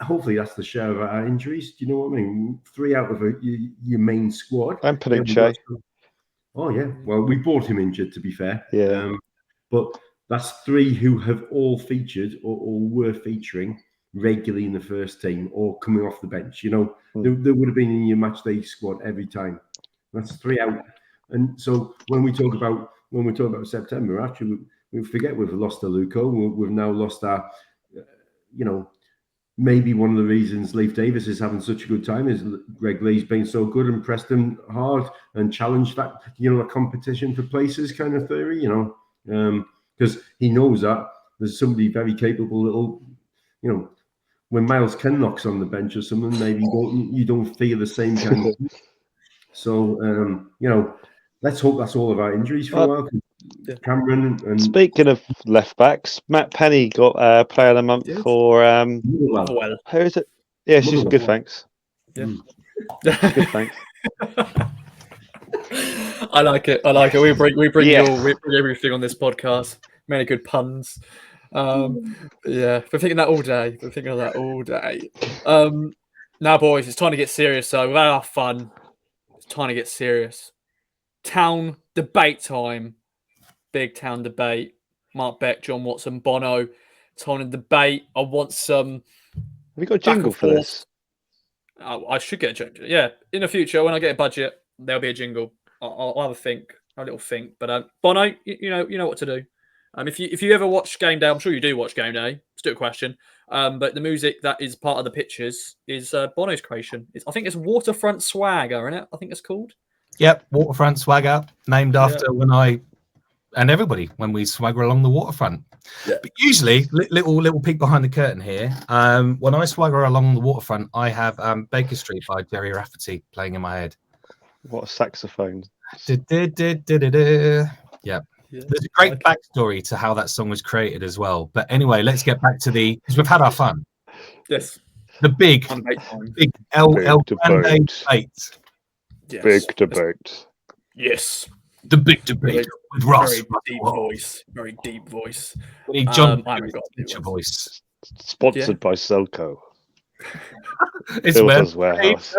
hopefully that's the share of our injuries. Do you know what I mean? 3 out of your main squad. I'm putting Shay. Oh yeah, well we bought him injured, to be fair. Yeah. But that's 3 who have all featured or were featuring regularly in the first team or coming off the bench. They would have been in your match day squad every time. That's 3 out. And so when we talk about September, actually we forget we've lost Aluko. We've now lost our, maybe one of the reasons Leif Davis is having such a good time is Greg Lee's been so good and pressed him hard and challenged that, a competition for places kind of theory, because he knows that there's somebody very capable that'll, when Miles Ken knocks on the bench or something, maybe you don't feel the same kind of. So, let's hope that's all of our injuries for a while. Cameron and speaking of left backs, Matt Penny got player of the month for who is it? Yeah, she's good. Thanks. Yeah, good. Thanks. I like it. We bring everything on this podcast. Many good puns. We're thinking that all day. Now, boys, it's time to get serious. So without our fun, it's time to get serious. Town debate time. Big town debate. Mark Beck, Jon Watson, Bono. Time to debate. I want some. Have we got a jingle for this? I should get a jingle. Yeah, in the future when I get a budget, there'll be a jingle. I'll have a little think. But Bono, you know what to do. If you ever watch Game Day, I'm sure you do watch Game Day. Still a question. But the music that is part of the pictures is Bono's creation. I think it's Waterfront Swagger, isn't it? I think it's called. Yep, Waterfront Swagger, named after when we swagger along the waterfront. Yeah. But usually, little peek behind the curtain here. When I swagger along the waterfront, I have Baker Street by Jerry Rafferty playing in my head. What a saxophone! Yeah. There's a great backstory to how that song was created as well. But anyway, let's get back to because we've had our fun. Yes. The big El Grande debate. Yes. Big debate. Yes. The big debate with Ross. Very deep voice. We need John your voice. Sponsored by Selco. It's Builder's Warehouse.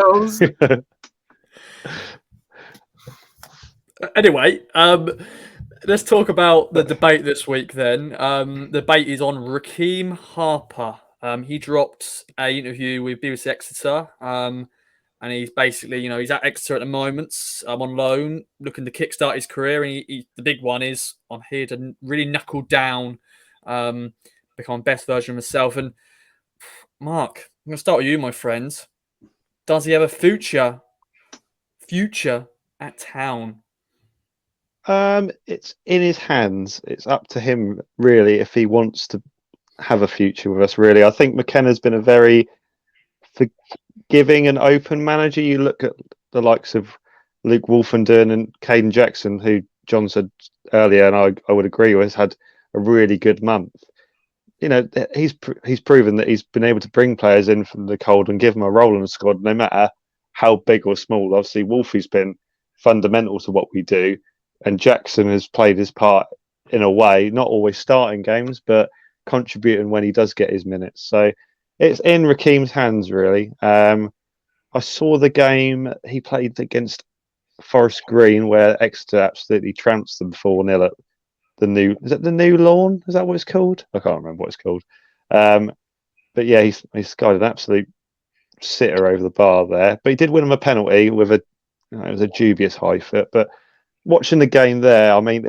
Anyway, let's talk about the debate this week then. The debate is on Raheem Harper. He dropped an interview with BBC Exeter. And he's basically, he's at Exeter at the moment. On loan, looking to kickstart his career. And the big one is I'm here to really knuckle down, become best version of myself. And Mark, I'm going to start with you, my friend. Does he have a future at Town? It's in his hands. It's up to him, really, if he wants to have a future with us, really. I think McKenna's been a very forgiving and open manager. You look at the likes of Luke Wolfenden and Caden Jackson, who John said earlier, and I would agree with, has had a really good month. You know, he's proven that he's been able to bring players in from the cold and give them a role in the squad, no matter how big or small. Obviously, Wolfie's been fundamental to what we do, and Jackson has played his part in a way, not always starting games, but contributing when he does get his minutes. So it's in Rakeem's hands, really. I saw the game he played against Forest Green, where Exeter absolutely trounced them 4-0 at the new. Is it the new lawn? Is that what it's called? I can't remember what it's called. But yeah, he's got an absolute sitter over the bar there. But he did win him a penalty with it was a dubious high foot. But watching the game there, I mean,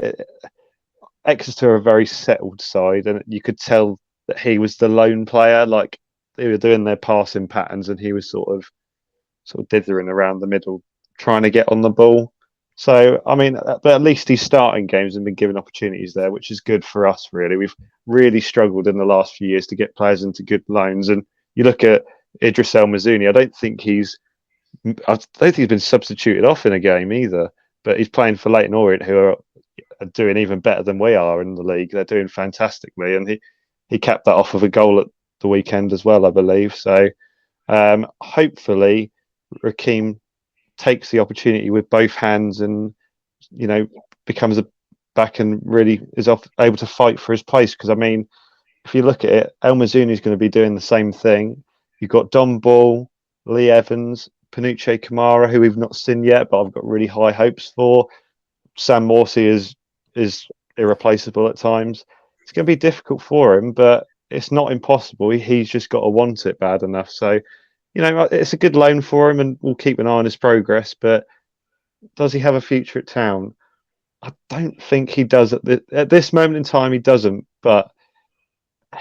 Exeter are a very settled side, and you could tell that he was the lone player. Like, they were doing their passing patterns, and he was sort of dithering around the middle, trying to get on the ball. So, I mean, but at least he's starting games and been given opportunities there, which is good for us, really. We've really struggled in the last few years to get players into good loans. And you look at Idris El Mazouni, I don't think he's been substituted off in a game either, but he's playing for Leyton Orient, who are doing even better than we are in the league. They're doing fantastically. And he capped that off with a goal at the weekend as well, I believe. So hopefully Rakeem takes the opportunity with both hands and, you know, becomes back and really is able to fight for his place. Because, I mean, if you look at it, El Mazouni is going to be doing the same thing. You've got Don Ball, Lee Evans, Panuche Kamara, who we've not seen yet, but I've got really high hopes for. Sam Morsey is irreplaceable at times. It's going to be difficult for him, but it's not impossible. He's just got to want it bad enough. So, you know, it's a good loan for him, and we'll keep an eye on his progress. But does he have a future at Town? I don't think he does at this moment in time. He doesn't. But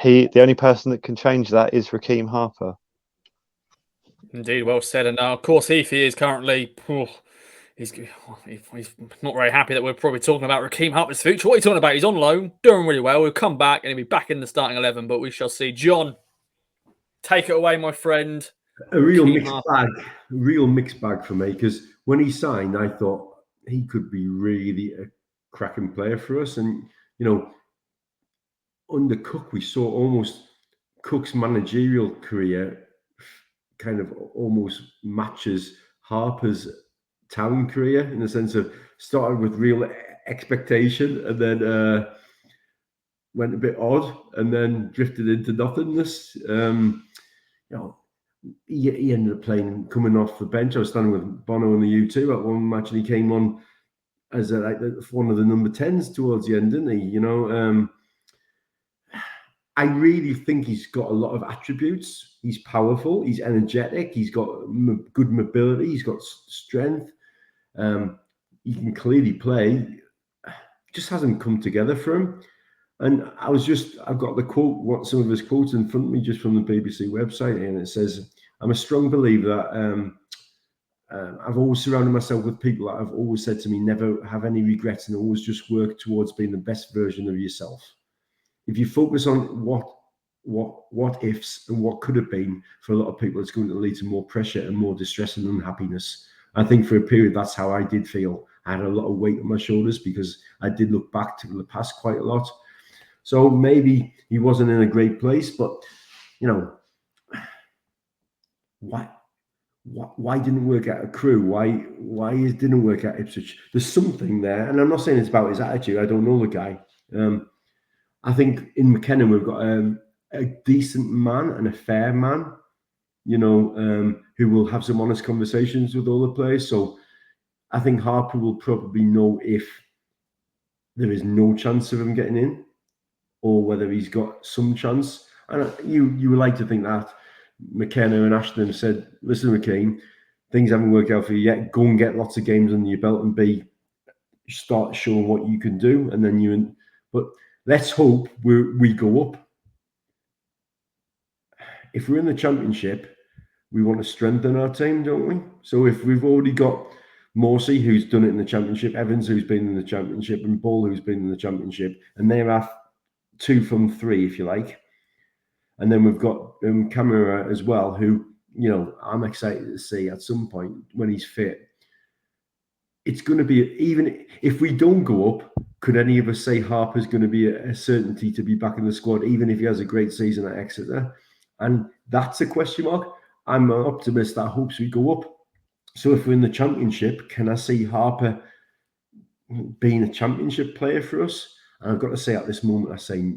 the only person that can change that is Rakeem Harper. Indeed, well said. And of course, he is currently. He's not very happy that we're probably talking about Rakeem Harper's future. What are you talking about? He's on loan, doing really well. We'll come back and he'll be back in the starting 11, but we shall see. John, take it away, my friend. A real mixed bag for me, because when he signed, I thought he could be really a cracking player for us. And, you know, under Cook, we saw almost Cook's managerial career kind of almost matches Harper's Town career, in the sense of started with real expectation and then went a bit odd and then drifted into nothingness. You know, he ended up coming off the bench. I was standing with Bono in the U2 at one match, and he came on as one of the number 10s towards the end, didn't he? You know, I really think he's got a lot of attributes. He's powerful. He's energetic. He's got good mobility. He's got strength. He can clearly play. Just hasn't come together for him. And I've got the quote, some of his quotes in front of me, just from the BBC website, and it says, "I'm a strong believer that I've always surrounded myself with people that have always said to me, never have any regrets and always just work towards being the best version of yourself. If you focus on what ifs and what could have been, for a lot of people, it's going to lead to more pressure and more distress and unhappiness." I think for a period, that's how I did feel. I had a lot of weight on my shoulders because I did look back to the past quite a lot. So maybe he wasn't in a great place, but, you know, why didn't it work out at Crewe? Why it didn't work out at Ipswich? There's something there, and I'm not saying it's about his attitude. I don't know the guy. I think in McKenna we've got a decent man and a fair man, you know, who will have some honest conversations with all the players. So I think Harper will probably know if there is no chance of him getting in, or whether he's got some chance. And you would like to think that McKenna and Ashton said, "Listen, Rakeem, things haven't worked out for you yet. Go and get lots of games under your belt and start showing what you can do." And then but let's hope we go up. If we're in the Championship, we want to strengthen our team, don't we? So if we've already got Morsey, who's done it in the Championship, Evans, who's been in the Championship, and Bull, who's been in the Championship, and they're our 2 from 3, if you like. And then we've got Camera as well, who, you know, I'm excited to see at some point when he's fit. It's going to be, even if we don't go up, could any of us say Harper's going to be a certainty to be back in the squad, even if he has a great season at Exeter? And that's a question mark. I'm an optimist that hopes we go up. So if we're in the Championship, can I see Harper being a Championship player for us? And I've got to say at this moment, I say,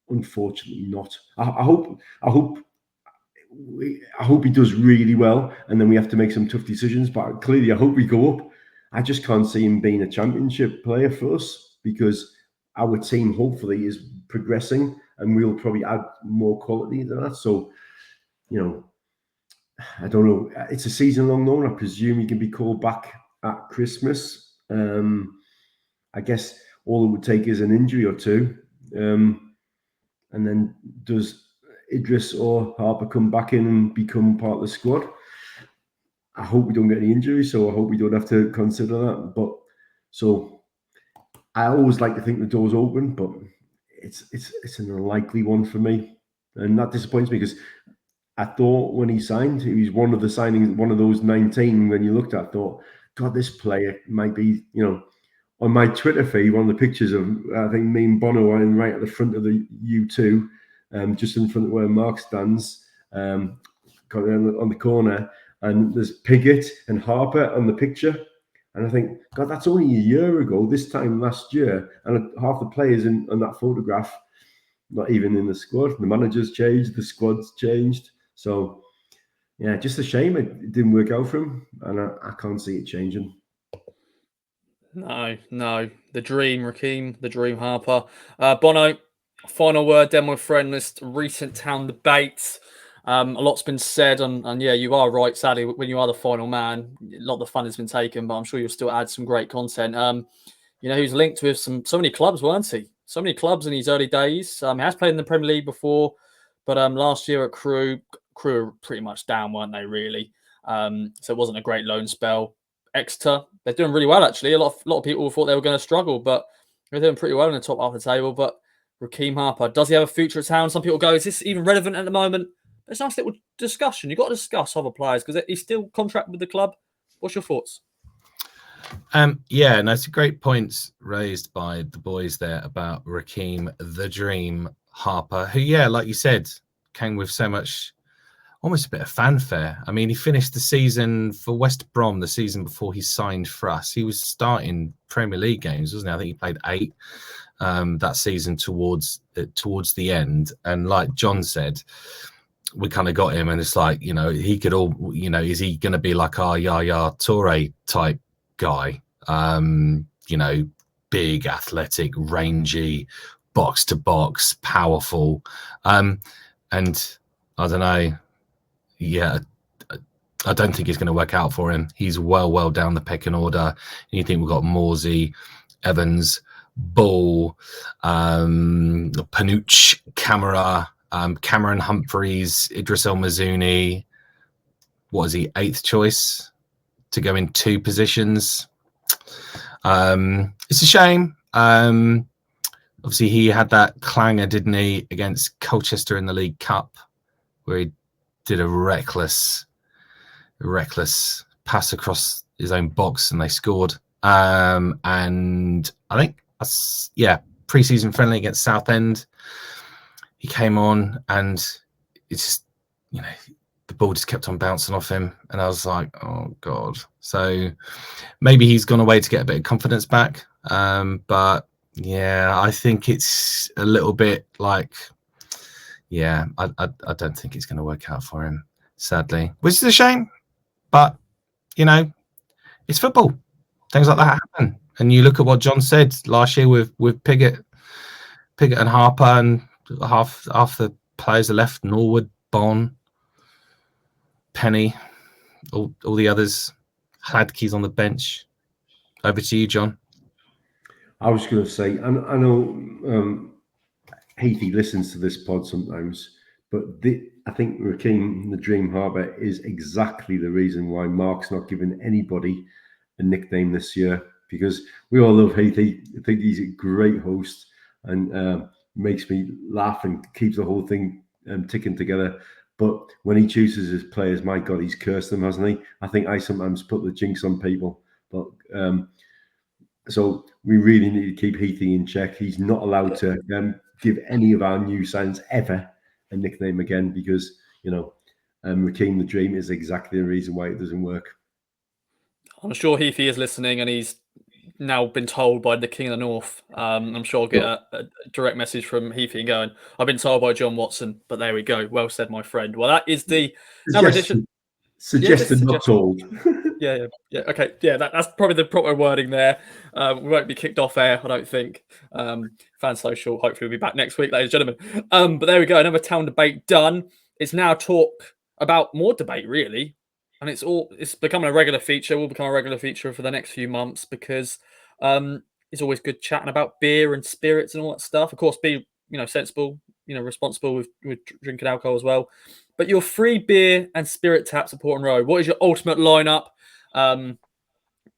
unfortunately not. I hope he does really well, and then we have to make some tough decisions. But clearly, I hope we go up. I just can't see him being a Championship player for us, because our team hopefully is progressing, and we'll probably add more quality to that. So, you know, I don't know. It's a season-long loan. I presume he can be called back at Christmas. I guess all it would take is an injury or two. And then does Idris or Harper come back in and become part of the squad? I hope we don't get any injuries, so I hope we don't have to consider that. But so I always like to think the door's open, but it's an unlikely one for me. And that disappoints me, because I thought when he signed, he was one of the signings, one of those 19 when you looked at, I thought, God, this player might be, you know. On my Twitter feed, one of the pictures of, I think me and Bono are in right at the front of the U2, just in front of where Mark stands, on the corner, and there's Piggott and Harper on the picture. And I think, God, that's only a year ago, this time last year, and half the players on that photograph, not even in the squad. The manager's changed, the squad's changed. So, yeah, just a shame it didn't work out for him, and I can't see it changing. No. The dream, Raheem, the dream, Harper. Bono, final word then, my friend, this recent town debate. A lot's been said, and yeah, you are right, sadly, when you are the final man, a lot of the fun has been taken, but I'm sure you'll still add some great content. You know, he was linked with so many clubs, weren't he? So many clubs in his early days. He has played in the Premier League before, but last year at Crewe were pretty much down, weren't they, really? So it wasn't a great loan spell. Exeter, they're doing really well, actually. A lot of people thought they were going to struggle, but they're doing pretty well in the top half of the table. But Raheem Harper, does he have a future at town? Some people go, is this even relevant at the moment? It's a nice little discussion. You've got to discuss other players because he's still contracted with the club. What's your thoughts? Yeah, no, it's a great points raised by the boys there about Raheem the Dream Harper, who, yeah, like you said, came with so much, almost a bit of fanfare. I mean, he finished the season for West Brom the season before he signed for us. He was starting Premier League games, wasn't he? I think he played 8 that season towards the end. And like John said, we kind of got him, and it's like, you know, he could all, you know, is he going to be like our Yaya Toure type guy? You know, big, athletic, rangy, box to box, powerful. And I don't know. Yeah, I don't think it's going to work out for him. He's well down the pecking order. And you think we've got Morsey, Evans, Bull, Panuch, Camera, Cameron Humphreys, Idris El Mazouni. What is he, 8th choice to go in 2 positions? It's a shame. Obviously, he had that clanger, didn't he, against Colchester in the League Cup, where he did a reckless pass across his own box and they scored. And I think, pre-season friendly against Southend, he came on and it's just, you know, the ball just kept on bouncing off him. And I was like, oh, God. So maybe he's gone away to get a bit of confidence back. But, yeah, I think it's a little bit like, yeah, I don't think it's going to work out for him, sadly, which is a shame. But, you know, it's football. Things like that happen. And you look at what John said last year with Piggott and Harper, and half the players are left, Norwood, Bon, Penny, all the others. Hladke's on the bench. Over to you, John. I was going to say, I know Heathy listens to this pod sometimes, but I think Rakeem the Dream Harbour is exactly the reason why Mark's not giving anybody a nickname this year, because we all love Heath. I think he's a great host and makes me laugh and keeps the whole thing ticking together. But when he chooses his players, my God, he's cursed them, hasn't he? I think I sometimes put the jinx on people. But so we really need to keep Heathy in check. He's not allowed to give any of our new signs ever a nickname again, because, you know, Rakeem the Dream is exactly the reason why it doesn't work. I'm sure Heathy is listening, and he's now been told by the King of the North. I'm sure I'll get a direct message from Heathy going, I've been told by Jon Watson, but there we go. Well said, my friend. Well, that is the edition. Suggested, not told. Yeah. Okay. Yeah, that's probably the proper wording there. We won't be kicked off air, I don't think. Fan Social, hopefully, we'll be back next week, ladies and gentlemen. But there we go. Another town debate done. It's now talk about more debate, really. And it's becoming a regular feature. Will become a regular feature for the next few months, because it's always good chatting about beer and spirits and all that stuff. Of course, be sensible, responsible with drinking alcohol as well. But your free beer and spirit taps at Portman Road. What is your ultimate lineup?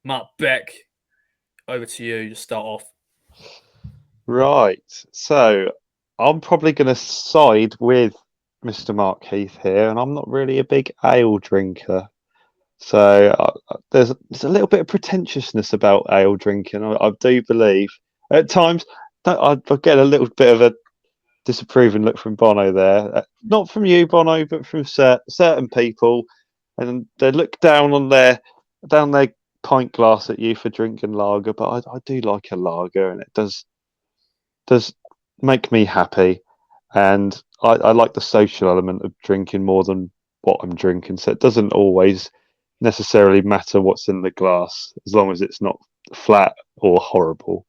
Mark Beck, over to you. Just start off. Right. So I'm probably going to side with Mr. Mark Heath here, and I'm not really a big ale drinker. So there's a little bit of pretentiousness about ale drinking. I do believe at times I get a little bit of a disapproving look from Bono there. Not from you, Bono, but from certain people, and they look down their pint glass at you for drinking lager. But I do like a lager, and it does make me happy, and I like the social element of drinking more than what I'm drinking. So it doesn't always necessarily matter what's in the glass, as long as it's not flat or horrible.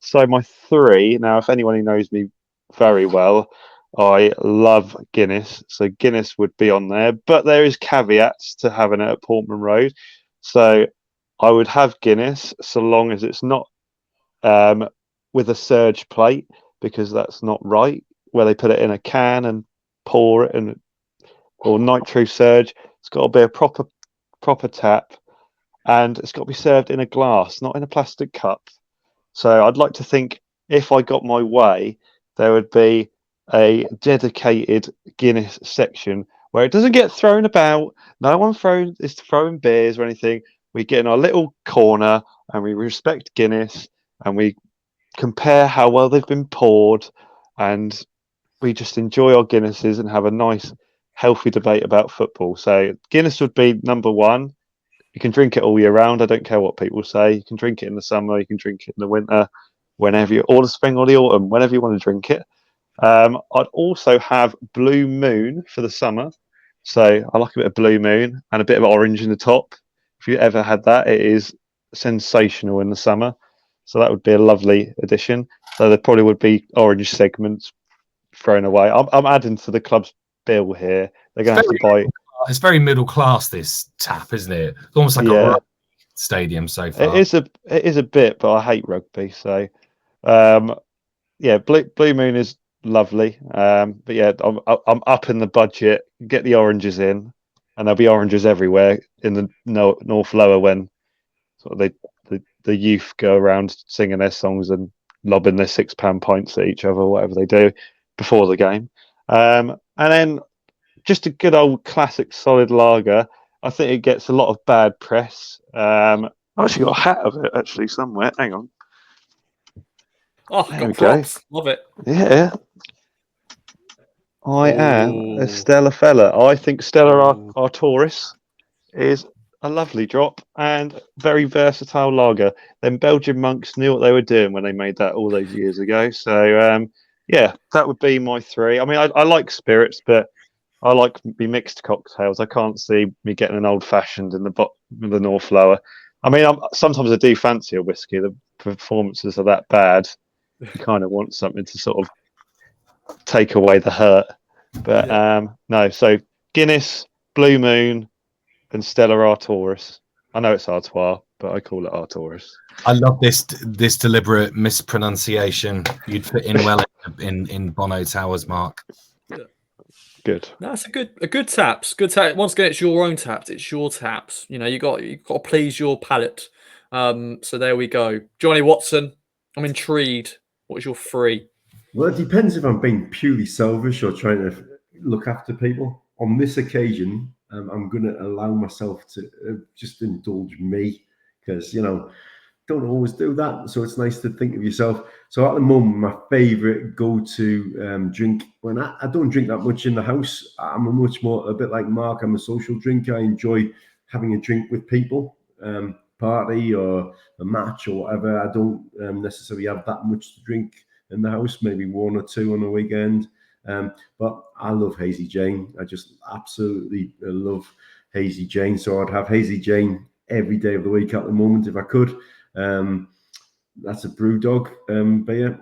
So my three, now, if anyone who knows me very well, I love Guinness. So Guinness would be on there, but there is caveats to having it at Portman Road. So I would have Guinness so long as it's not with a surge plate, because that's not right, where they put it in a can and pour it, or nitro surge. It's got to be a proper tap, and it's got to be served in a glass, not in a plastic cup. So I'd like to think, if I got my way, there would be a dedicated Guinness section where it doesn't get thrown about. No one is throwing beers or anything. We get in our little corner and we respect Guinness, and we compare how well they've been poured, and we just enjoy our Guinnesses and have a nice, healthy debate about football. So Guinness would be number one. You can drink it all year round. I don't care what people say. You can drink it in the summer. You can drink it in the winter, whenever or the spring or the autumn, whenever you want to drink it. I'd also have Blue Moon for the summer. So I like a bit of Blue Moon and a bit of orange in the top. If you ever had that, it is sensational in the summer. So that would be a lovely addition. So there probably would be orange segments thrown away. I'm adding to the club's bill here. They're going to have to buy. It's very middle class, this tap, isn't it? It's almost like a rugby stadium so far. It is a bit, but I hate rugby. So, Blue Moon is lovely. But yeah, I'm up in the budget. Get the oranges in, and there'll be oranges everywhere in the North Lower when sort of the youth go around singing their songs and lobbing their £6 pints at each other, whatever they do before the game. And then just a good old classic solid lager. I think it gets a lot of bad press. I've actually got a hat of it actually somewhere. Hang on. Oh, there got props. Go. Love it. Yeah. I am a Stella fella. I think Stella Artois is a lovely drop and very versatile lager. Then Belgian monks knew what they were doing when they made that all those years ago. So, that would be my three. I mean, I like spirits, but I like me mixed cocktails. I can't see me getting an old-fashioned in the North Lower. I mean, sometimes I do fancy a whiskey. The performances are that bad. You kind of want something to sort of take away the hurt. But no, so Guinness, Blue Moon, and Stella Artois. I know it's Artois, but I call it Artois. I love this deliberate mispronunciation. You'd fit in well in Bono Towers, Mark. Good. That's a good taps. Good tap. Once again, it's your own taps. It's your taps. You know, you got to please your palate. So there we go. Johnny Watson, I'm intrigued. What is your 3? Well, it depends if I'm being purely selfish or trying to look after people. On this occasion, I'm going to allow myself to just indulge me because, don't always do that. So it's nice to think of yourself. So at the moment, my favorite go-to drink, when I don't drink that much in the house, I'm a bit like Mark. I'm a social drinker. I enjoy having a drink with people, party or a match or whatever. I don't necessarily have that much to drink in the house, maybe 1 or 2 on a weekend. But I love Hazy Jane. I just absolutely love Hazy Jane. So I'd have Hazy Jane every day of the week at the moment if I could. That's a Brewdog beer.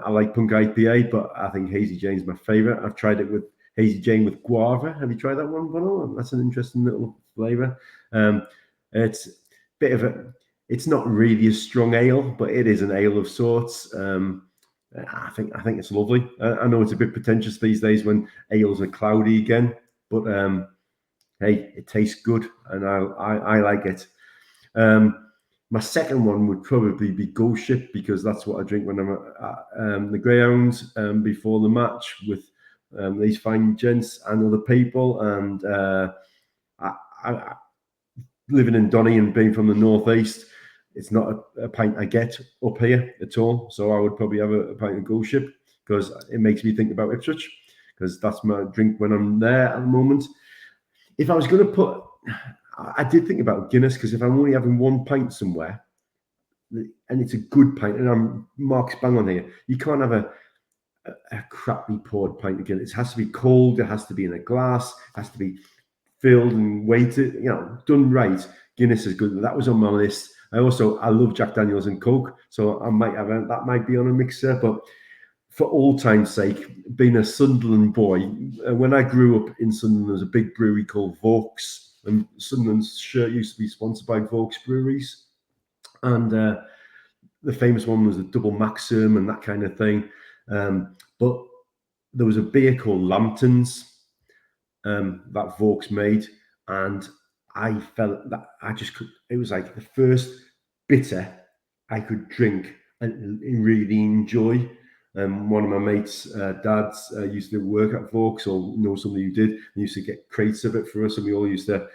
I like Punk IPA, but I think Hazy Jane's my favorite. I've tried it with Hazy Jane with guava. Have you tried that one, Bono? That's an interesting little flavor. It's a bit of it's not really a strong ale, but it is an ale of sorts. I think it's lovely. I know it's a bit pretentious these days when ales are cloudy again, but hey, it tastes good, and I like it. My second one would probably be Ghost Ship because that's what I drink when I'm at the Greyhounds before the match with these fine gents and other people. And I living in Donny and being from the northeast, it's not a pint I get up here at all. So I would probably have a pint of Ghost Ship because it makes me think about Ipswich because that's my drink when I'm there at the moment. If I was going to I did think about Guinness because if I'm only having 1 pint somewhere, and it's a good pint, and Mark's bang on here, you can't have a crappy poured pint of Guinness. It has to be cold. It has to be in a glass. It has to be filled and weighted. Done right. Guinness is good. That was on my list. I love Jack Daniels and Coke, so I might have that might be on a mixer. But for all time's sake, being a Sunderland boy, when I grew up in Sunderland, there was a big brewery called Vaux. And Sunderland's shirt used to be sponsored by Vaux breweries. And the famous one was the Double Maxim and that kind of thing. But there was a beer called Lambton's that Vaux made. And I felt that it was like the first bitter I could drink and really enjoy. One of my mates' dads used to work at Vaux or know somebody who did. They used to get crates of it for us, and we all used to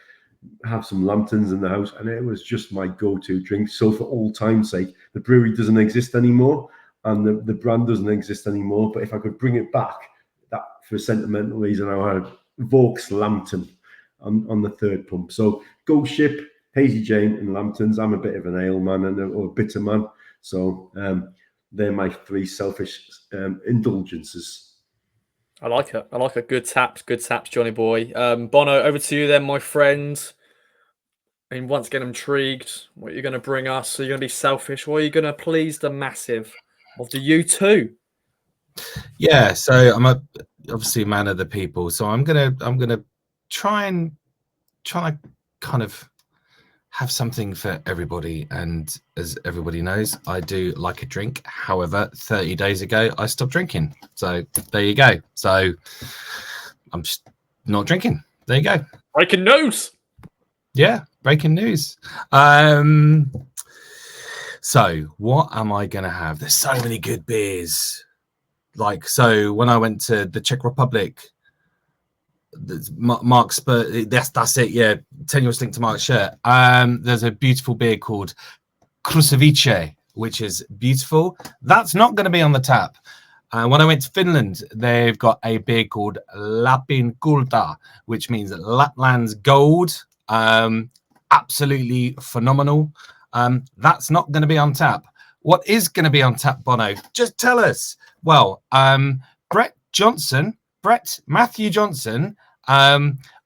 have some Lambtons in the house, and it was just my go-to drink. So for all time's sake, the brewery doesn't exist anymore, and the brand doesn't exist anymore. But if I could bring it back, that for a sentimental reason, I had Vaux Lambton on the third pump. So Ghost Ship, Hazy Jane, and Lambtons. I'm a bit of an ale man or a bitter man, so they're my 3 selfish indulgences. I like it. I like a good taps, Johnny boy. Bono, over to you then, my friend. I mean, once again, I'm intrigued. What are you going to bring us? Are you going to be selfish, or are you going to please the massive of the U2? Yeah, so I'm obviously a man of the people, so I'm gonna try and kind of have something for everybody. And as everybody knows, I do like a drink. However, 30 days ago, I stopped drinking. So there you go. So I'm just not drinking. There you go. Breaking news. Yeah, breaking news. So what am I going to have? There's so many good beers. So when I went to the Czech Republic, Mark's, that's it. Yeah, tenuous link to Mark's shirt. There's a beautiful beer called Kruševice, which is beautiful. That's not going to be on the tap. When I went to Finland, they've got a beer called Lapin Kulta, which means Lapland's gold. Absolutely phenomenal. That's not going to be on tap. What is going to be on tap, Bono? Just tell us. Well, Brett Matthew Johnson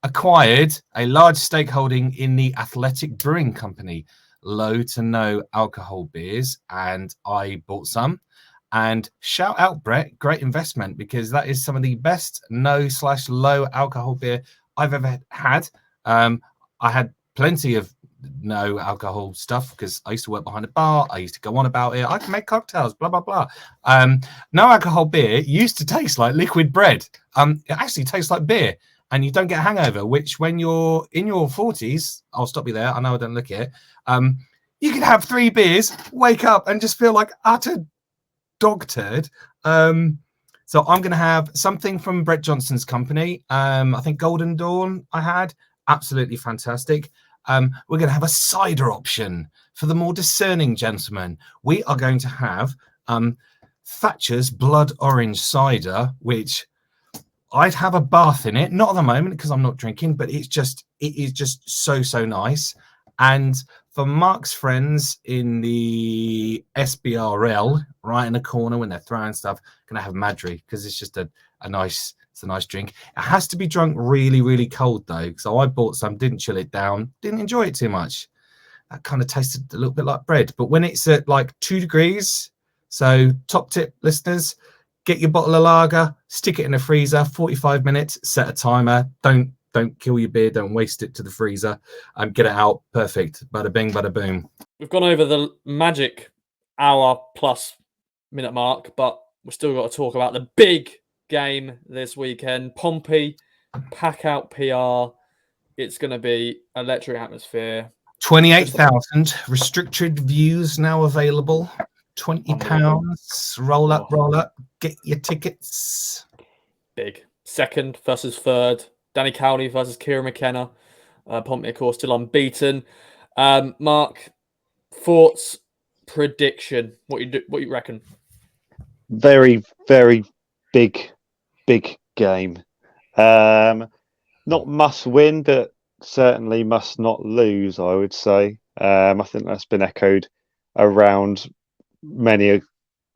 acquired a large stakeholding in the Athletic Brewing Company, low to no alcohol beers, and I bought some. And shout out, Brett, great investment, because that is some of the best no/low alcohol beer I've ever had. I had plenty of no alcohol stuff because I used to work behind a bar. I used to go on about it. I can make cocktails, blah blah blah. No alcohol beer used to taste like liquid bread. It actually tastes like beer, and you don't get a hangover. Which, when you're in your 40s, I'll stop you there. I know I don't look it. You can have 3 beers, wake up, and just feel like utter dog turd. So I'm going to have something from Brett Johnson's company. I think Golden Dawn I had. Absolutely fantastic. We're going to have a cider option for the more discerning gentlemen. We are going to have Thatchers Blood Orange Cider, which I'd have a bath in it. Not at the moment because I'm not drinking, but it is just so nice. And for Mark's friends in the SBRL, right in the corner when they're throwing stuff, gonna have Madry because it's just a nice drink. It has to be drunk really cold though. So I bought some, didn't chill it down, didn't enjoy it too much. That kind of tasted a little bit like bread. But when it's at like 2 degrees, so top tip, listeners, get your bottle of lager, stick it in the freezer, 45 minutes, set a timer. Don't kill your beer. Don't waste it to the freezer. Get it out. Perfect. Bada bing, bada boom. We've gone over the magic hour plus minute mark, but we've still got to talk about the big game this weekend. Pompey, pack out PR. It's going to be electric atmosphere. 28,000 restricted views now available. £20. Roll up. Get your tickets. Big. Second versus third. Danny Cowley versus Kieran McKenna. Pompey, of course, still unbeaten. Mark, thoughts, prediction. What you reckon? Very big game. Not must win, but certainly must not lose, I would say. I think that's been echoed around many a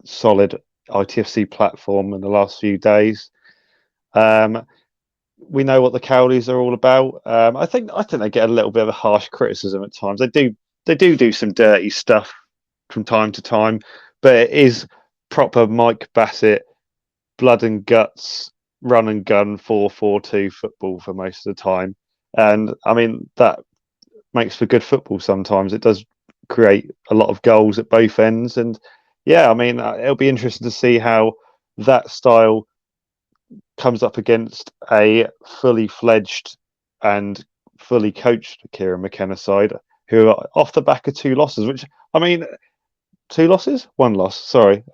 solid ITFC platform in the last few days. We know what the Cowleys are all about. I think they get a little bit of a harsh criticism at times. They do some dirty stuff from time to time, but it is proper Mike Bassett, blood and guts, run and gun 4-4-2 football for most of the time. And I mean, that makes for good football sometimes. It does create a lot of goals at both ends. And yeah, I mean, it'll be interesting to see how that style comes up against a fully fledged and fully coached Kieran McKenna side, who are off the back of 2 losses, which, I mean, 2 losses? 1 loss, sorry.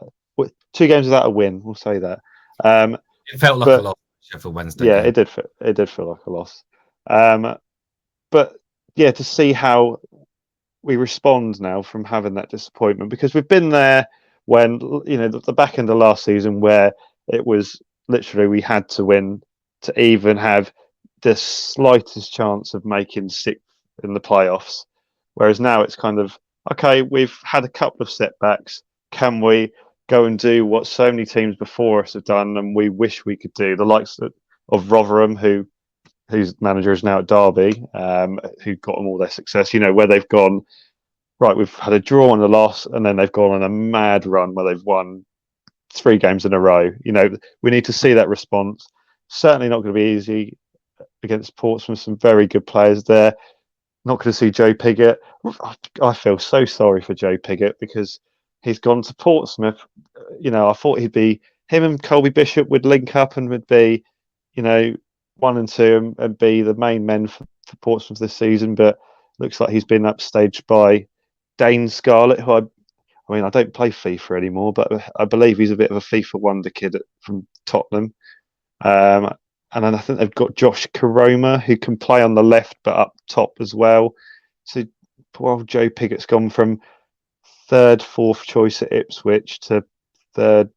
2 games without a win, we'll say that. It felt like a loss for Wednesday. Yeah, game. It did feel like a loss. But yeah, to see how we respond now from having that disappointment, because we've been there when, the back end of last season where it was literally we had to win to even have the slightest chance of making 6th in the playoffs. Whereas now it's kind of, okay, we've had a couple of setbacks. Can we go and do what so many teams before us have done and we wish we could do? The likes of Rotherham, whose manager is now at Derby, who got them all their success, where they've gone, right, we've had a draw and a loss, and then they've gone on a mad run where they've won 3 games in a row. We need to see that response. Certainly not going to be easy against Portsmouth. Some very good players there. Not going to see Joe Pigott. I feel so sorry for Joe Pigott because he's gone to Portsmouth. I thought him and Colby Bishop would link up and would be, 1 and 2 and be the main men for Portsmouth this season. But looks like he's been upstaged by Dane Scarlett, who I don't play FIFA anymore, but I believe he's a bit of a FIFA wonder kid from Tottenham. And then I think they've got Josh Karoma, who can play on the left, but up top as well. So poor old Joe Pigott's gone from 3rd, 4th choice at Ipswich to 3rd,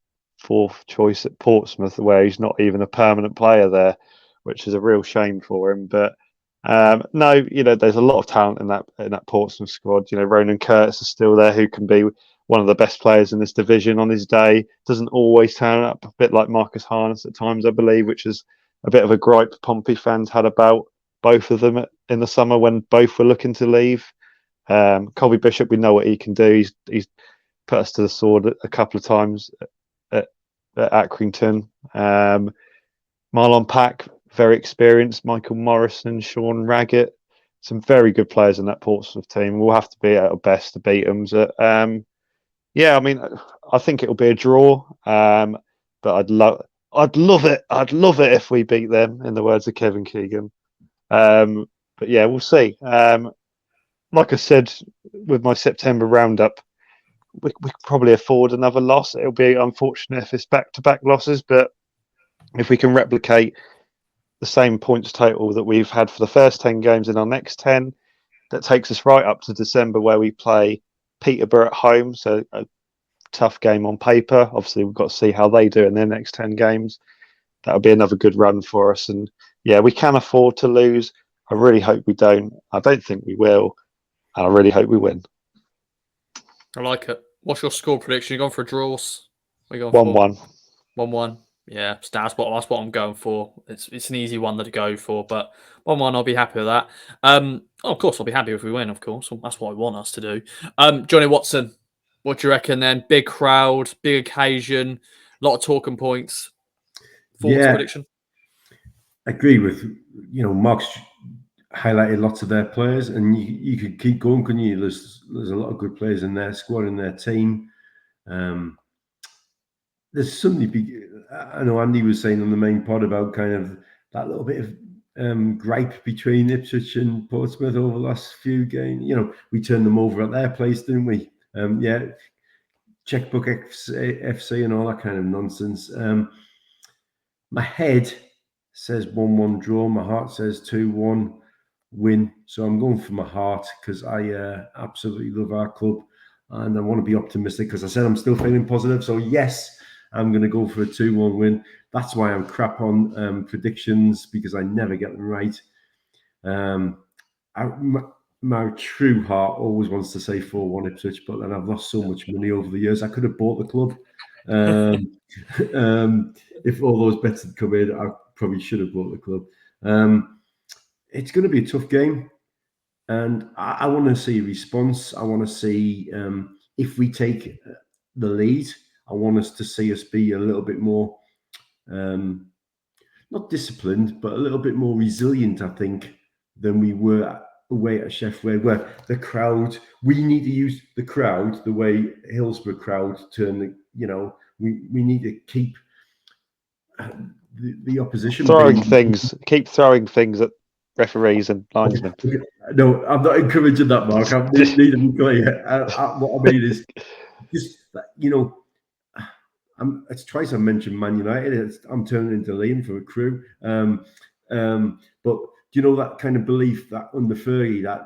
4th choice at Portsmouth, where he's not even a permanent player there, which is a real shame for him. But no, there's a lot of talent in that Portsmouth squad. Ronan Curtis is still there, who can be one of the best players in this division on his day. Doesn't always turn up, a bit like Marcus Harness at times, I believe, which is a bit of a gripe Pompey fans had about both of them in the summer when both were looking to leave. Colby Bishop, we know what he can do. He's put us to the sword a couple of times at Accrington. Marlon Pack, very experienced. Michael Morrison, Sean Raggett, some very good players in that Portsmouth team. We'll have to be at our best to beat them. So, yeah, I mean, I think it'll be a draw. But I'd love it. I'd love it if we beat them, in the words of Kevin Keegan. But yeah, we'll see. Like I said, with my September roundup, we could probably afford another loss. It'll be unfortunate if it's back-to-back losses, but if we can replicate the same points total that we've had for the first 10 games in our next 10, that takes us right up to December, where we play Peterborough at home. So a tough game on paper. Obviously, we've got to see how they do in their next 10 games. That'll be another good run for us. And yeah, we can afford to lose. I really hope we don't. I don't think we will. And I really hope we win. I like it. What's your score prediction? You going for a draws? What are you 1-1. 1-1. Yeah, that's what I'm going for. It's an easy one to go for, but 1-1, I'll be happy with that. Of course, I'll be happy if we win. Of course, that's what I want us to do. Johnny Watson, what do you reckon? Then big crowd, big occasion, a lot of talking points. Forwards prediction. I agree with Mark's highlighted lots of their players, and you could keep going, couldn't you? There's a lot of good players in their squad, in their team. There's something big. I know Andy was saying on the main pod about kind of that little bit of gripe between Ipswich and Portsmouth over the last few games. We turned them over at their place, didn't we? Checkbook FC and all that kind of nonsense. My head says 1-1 draw. My heart says 2-1 win. So I'm going for my heart because I absolutely love our club and I want to be optimistic because I said I'm still feeling positive. So yes, I'm going to go for a 2-1 win. That's why I'm crap on predictions, because I never get them right. My true heart always wants to say 4-1 Ipswich, but then I've lost so much money over the years. I could have bought the club. If all those bets had come in, I probably should have bought the club. It's going to be a tough game, and I want to see a response. I want to see if we take the lead. I want us to see us be a little bit more, not disciplined, but a little bit more resilient, I think, than we were away at Sheffield, where the crowd, we need to use the crowd the way Hillsborough crowd turned. We need to keep the opposition keep throwing things at referees and linesmen. No, I'm not encouraging that, Mark. I need to be clear. What I mean is just it's twice I mentioned Man United. I'm turning into Liam for a crew. But that kind of belief that under Fergie, that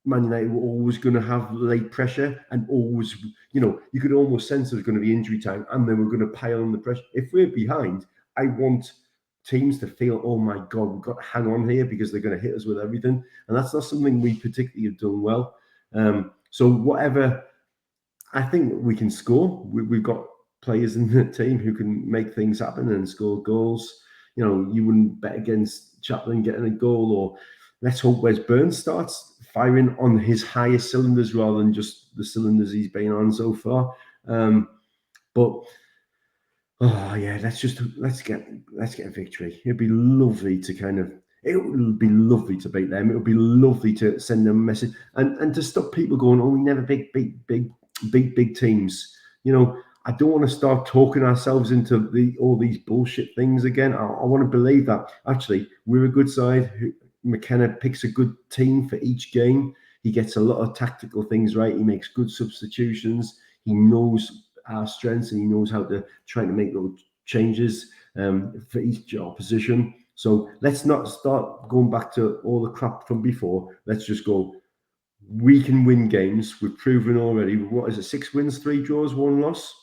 Man United were always going to have late pressure and always, you could almost sense there was going to be injury time and they were going to pile on the pressure. If we're behind, I want teams to feel, oh my God, we've got to hang on here because they're going to hit us with everything. And that's not something we particularly have done well. So whatever, I think we can score. We've got players in the team who can make things happen and score goals. You wouldn't bet against Chaplin getting a goal, or let's hope Wes Burns starts firing on his highest cylinders rather than just the cylinders he's been on so far. Let's get a victory. It'd be lovely to beat them. It would be lovely to send them a message and to stop people going, oh, we never beat big teams. I don't want to start talking ourselves into all these bullshit things again. I want to believe that actually we're a good side. McKenna picks a good team for each game. He gets a lot of tactical things right. He makes good substitutions. He knows our strengths and he knows how to try to make those changes for each opposition. So let's not start going back to all the crap from before. Let's just go, we can win games. We've proven already. What is it? 6 wins, 3 draws, 1 loss.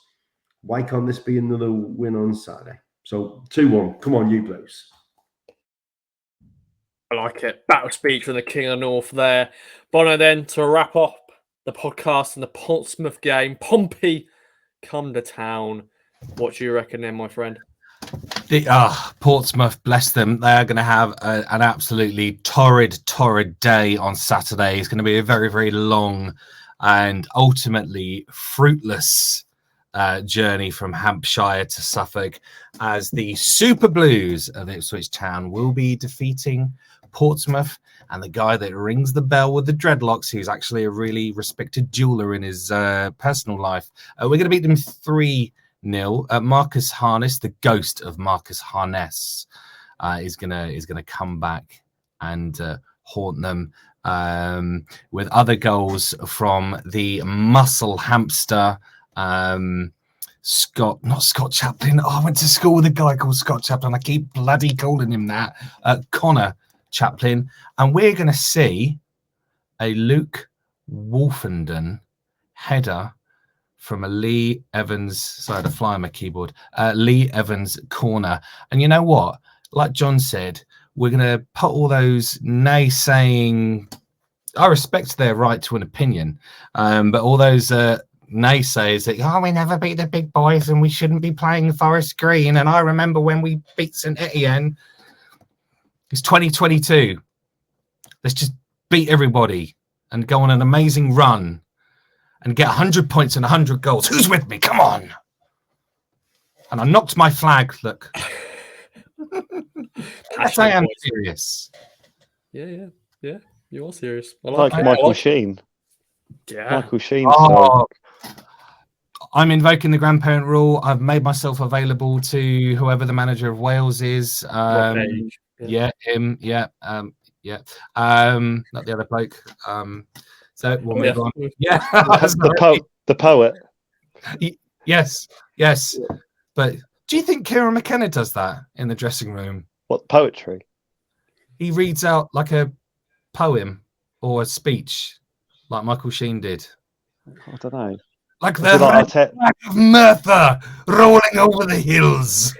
Why can't this be another win on Saturday? So 2-1. Come on, you Blues. I like it. Battle speech from the King of the North there. Bono, then, to wrap up the podcast and the Portsmouth game. Pompey come to town. What do you reckon then, my friend? Portsmouth, bless them. They are going to have an absolutely torrid day on Saturday. It's going to be a very, very long and ultimately fruitless journey from Hampshire to Suffolk, as the Super Blues of Ipswich Town will be defeating Portsmouth and the guy that rings the bell with the dreadlocks, who's actually a really respected jeweler in his personal life. We're going to beat them 3-0. Marcus Harness, the ghost of Marcus Harness, is gonna come back and haunt them with other goals from the muscle hamster. Not Scott Chaplin. Oh, I went to school with a guy called Scott Chaplin. I keep bloody calling him that. Connor Chaplin. And we're going to see a Luke Wolfenden header from a Lee Evans. Sorry, the fly on my keyboard. Lee Evans corner. And you know what? Like John said, we're going to put all those naysaying. I respect their right to an opinion, but all those naysayers that we never beat the big boys and we shouldn't be playing Forest Green. And I remember when we beat St Etienne. It's 2022. Let's just beat everybody and go on an amazing run and get 100 points and 100 goals. Who's with me? Come on! And I knocked my flag. Look, yes, I am serious. Yeah. You are serious. Like Michael Sheen. Yeah. Michael Sheen. I'm invoking the grandparent rule. I've made myself available to whoever the manager of Wales is. Him. Yeah. Not the other bloke. So we'll move on. Yeah. the poet. Yes. But do you think Kieran McKenna does that in the dressing room? What, poetry? He reads out like a poem or a speech like Michael Sheen did. I don't know. Like the flag of Merthyr rolling over the hills.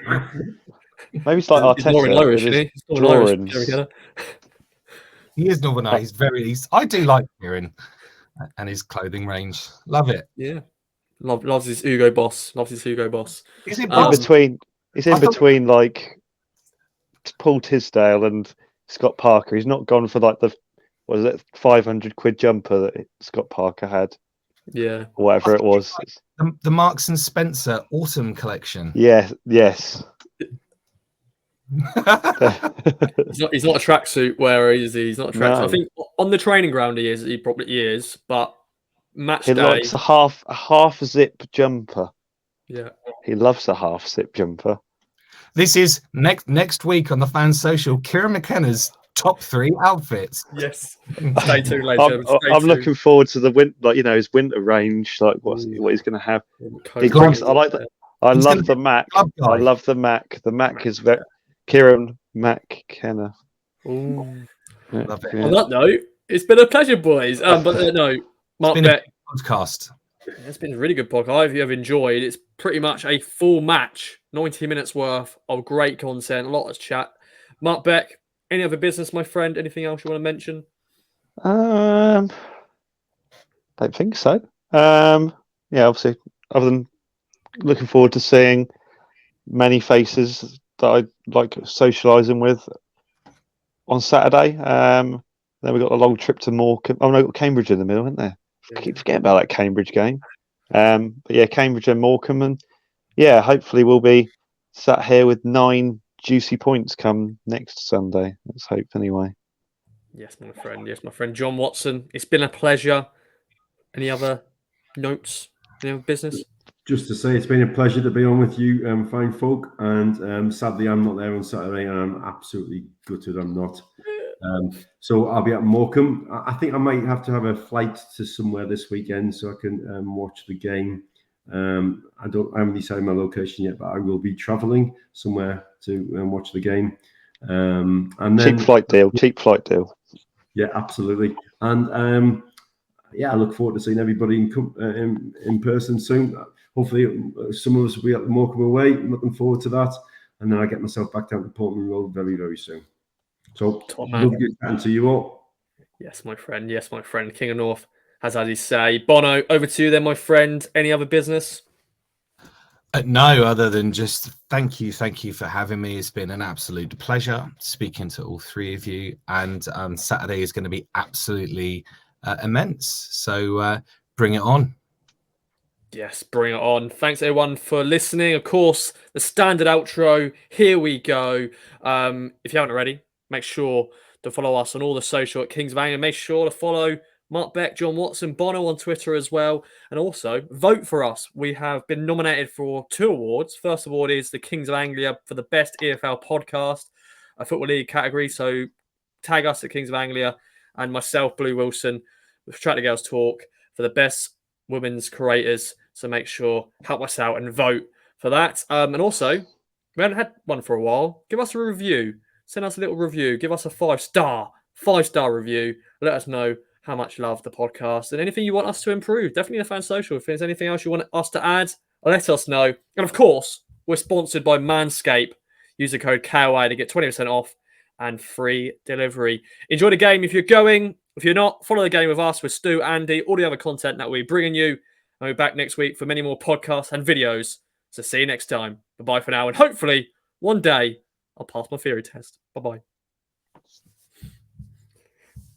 Maybe it's like Arteta. Northern Irish, isn't he? Irish. He is Northern Irish. I do like Kieran and his clothing range. Love it. Yeah. Loves his Hugo Boss. Is it He's in between like Paul Tisdale and Scott Parker. He's not gone for like the 500 quid jumper that Scott Parker had. Yeah. Or whatever it was. The Marks and Spencer autumn collection. Yes. He's not a tracksuit wearer, is he? He's not a tracksuit. No. I think on the training ground he probably is, but match day. He likes a half zip jumper. Yeah. He loves a half zip jumper. This is next week on the Fans Social, Kieran McKenna's top 3 outfits. Yes. Stay tuned later. I'm looking forward to the his winter range, like what he's going to have. I like that. I love the Mac. I love the Mac. The Mac is Kieran McKenna. Ooh. Yeah, love it. On that note, it's been a pleasure, boys. But no, Mark Beck. Podcast. It's been a really good podcast. I hope you have enjoyed. It's pretty much a full match, 90 minutes worth of great content, a lot of chat. Mark Beck, any other business, my friend? Anything else you want to mention? Don't think so. Obviously, other than looking forward to seeing many faces that I like socialising with on Saturday. Then we got a long trip to Morecambe. Oh no, got Cambridge in the middle, isn't there? I keep forgetting about that Cambridge game. But yeah, Cambridge and Morecambe, and yeah, hopefully we'll be sat here with 9 juicy points come next Sunday. Let's hope anyway. Yes, my friend. Jon Watson, it's been a pleasure. Any other notes? Any other business? Just to say, it's been a pleasure to be on with you, fine folk. And sadly, I'm not there on Saturday, and I'm absolutely gutted I'm not. So I'll be at Morecambe. I think I might have to have a flight to somewhere this weekend so I can watch the game. I haven't decided my location yet, but I will be travelling somewhere to watch the game. And then, cheap flight deal. Yeah, absolutely. And I look forward to seeing everybody in person soon. Hopefully, some of us will be at the Morecambe away. I'm looking forward to that. And then I get myself back down to Portman Road very, very soon. So, lovely chatting to you all. Yes, my friend. King of North has had his say. Bono, over to you then, my friend. Any other business? No, other than just thank you for having me. It's been an absolute pleasure speaking to all 3 of you. And Saturday is going to be absolutely immense. So bring it on. Yes, bring it on. Thanks, everyone, for listening. Of course, the standard outro. Here we go. If you haven't already, make sure to follow us on all the social at Kings of Anglia. Make sure to follow Mark Beck, Jon Watson, Bono on Twitter as well. And also vote for us. We have been nominated for 2 awards. First award is the Kings of Anglia for the best EFL podcast, a Football League category. So tag us at Kings of Anglia, and myself, Blue Wilson, with Track the Girls Talk for the best women's creators. So make sure, help us out and vote for that. And also, we haven't had one for a while. Give us a review. Send us a little review. Give us a 5-star review. Let us know how much you love the podcast and anything you want us to improve. Definitely the Fan Social. If there's anything else you want us to add, let us know. And of course, we're sponsored by Manscaped. Use the code KOA to get 20% off and free delivery. Enjoy the game if you're going. If you're not, follow the game with us, with Stu, Andy, all the other content that we're bringing you. And we'll be back next week for many more podcasts and videos. So see you next time. Bye-bye for now. And hopefully, one day, I'll pass my theory test. Bye-bye.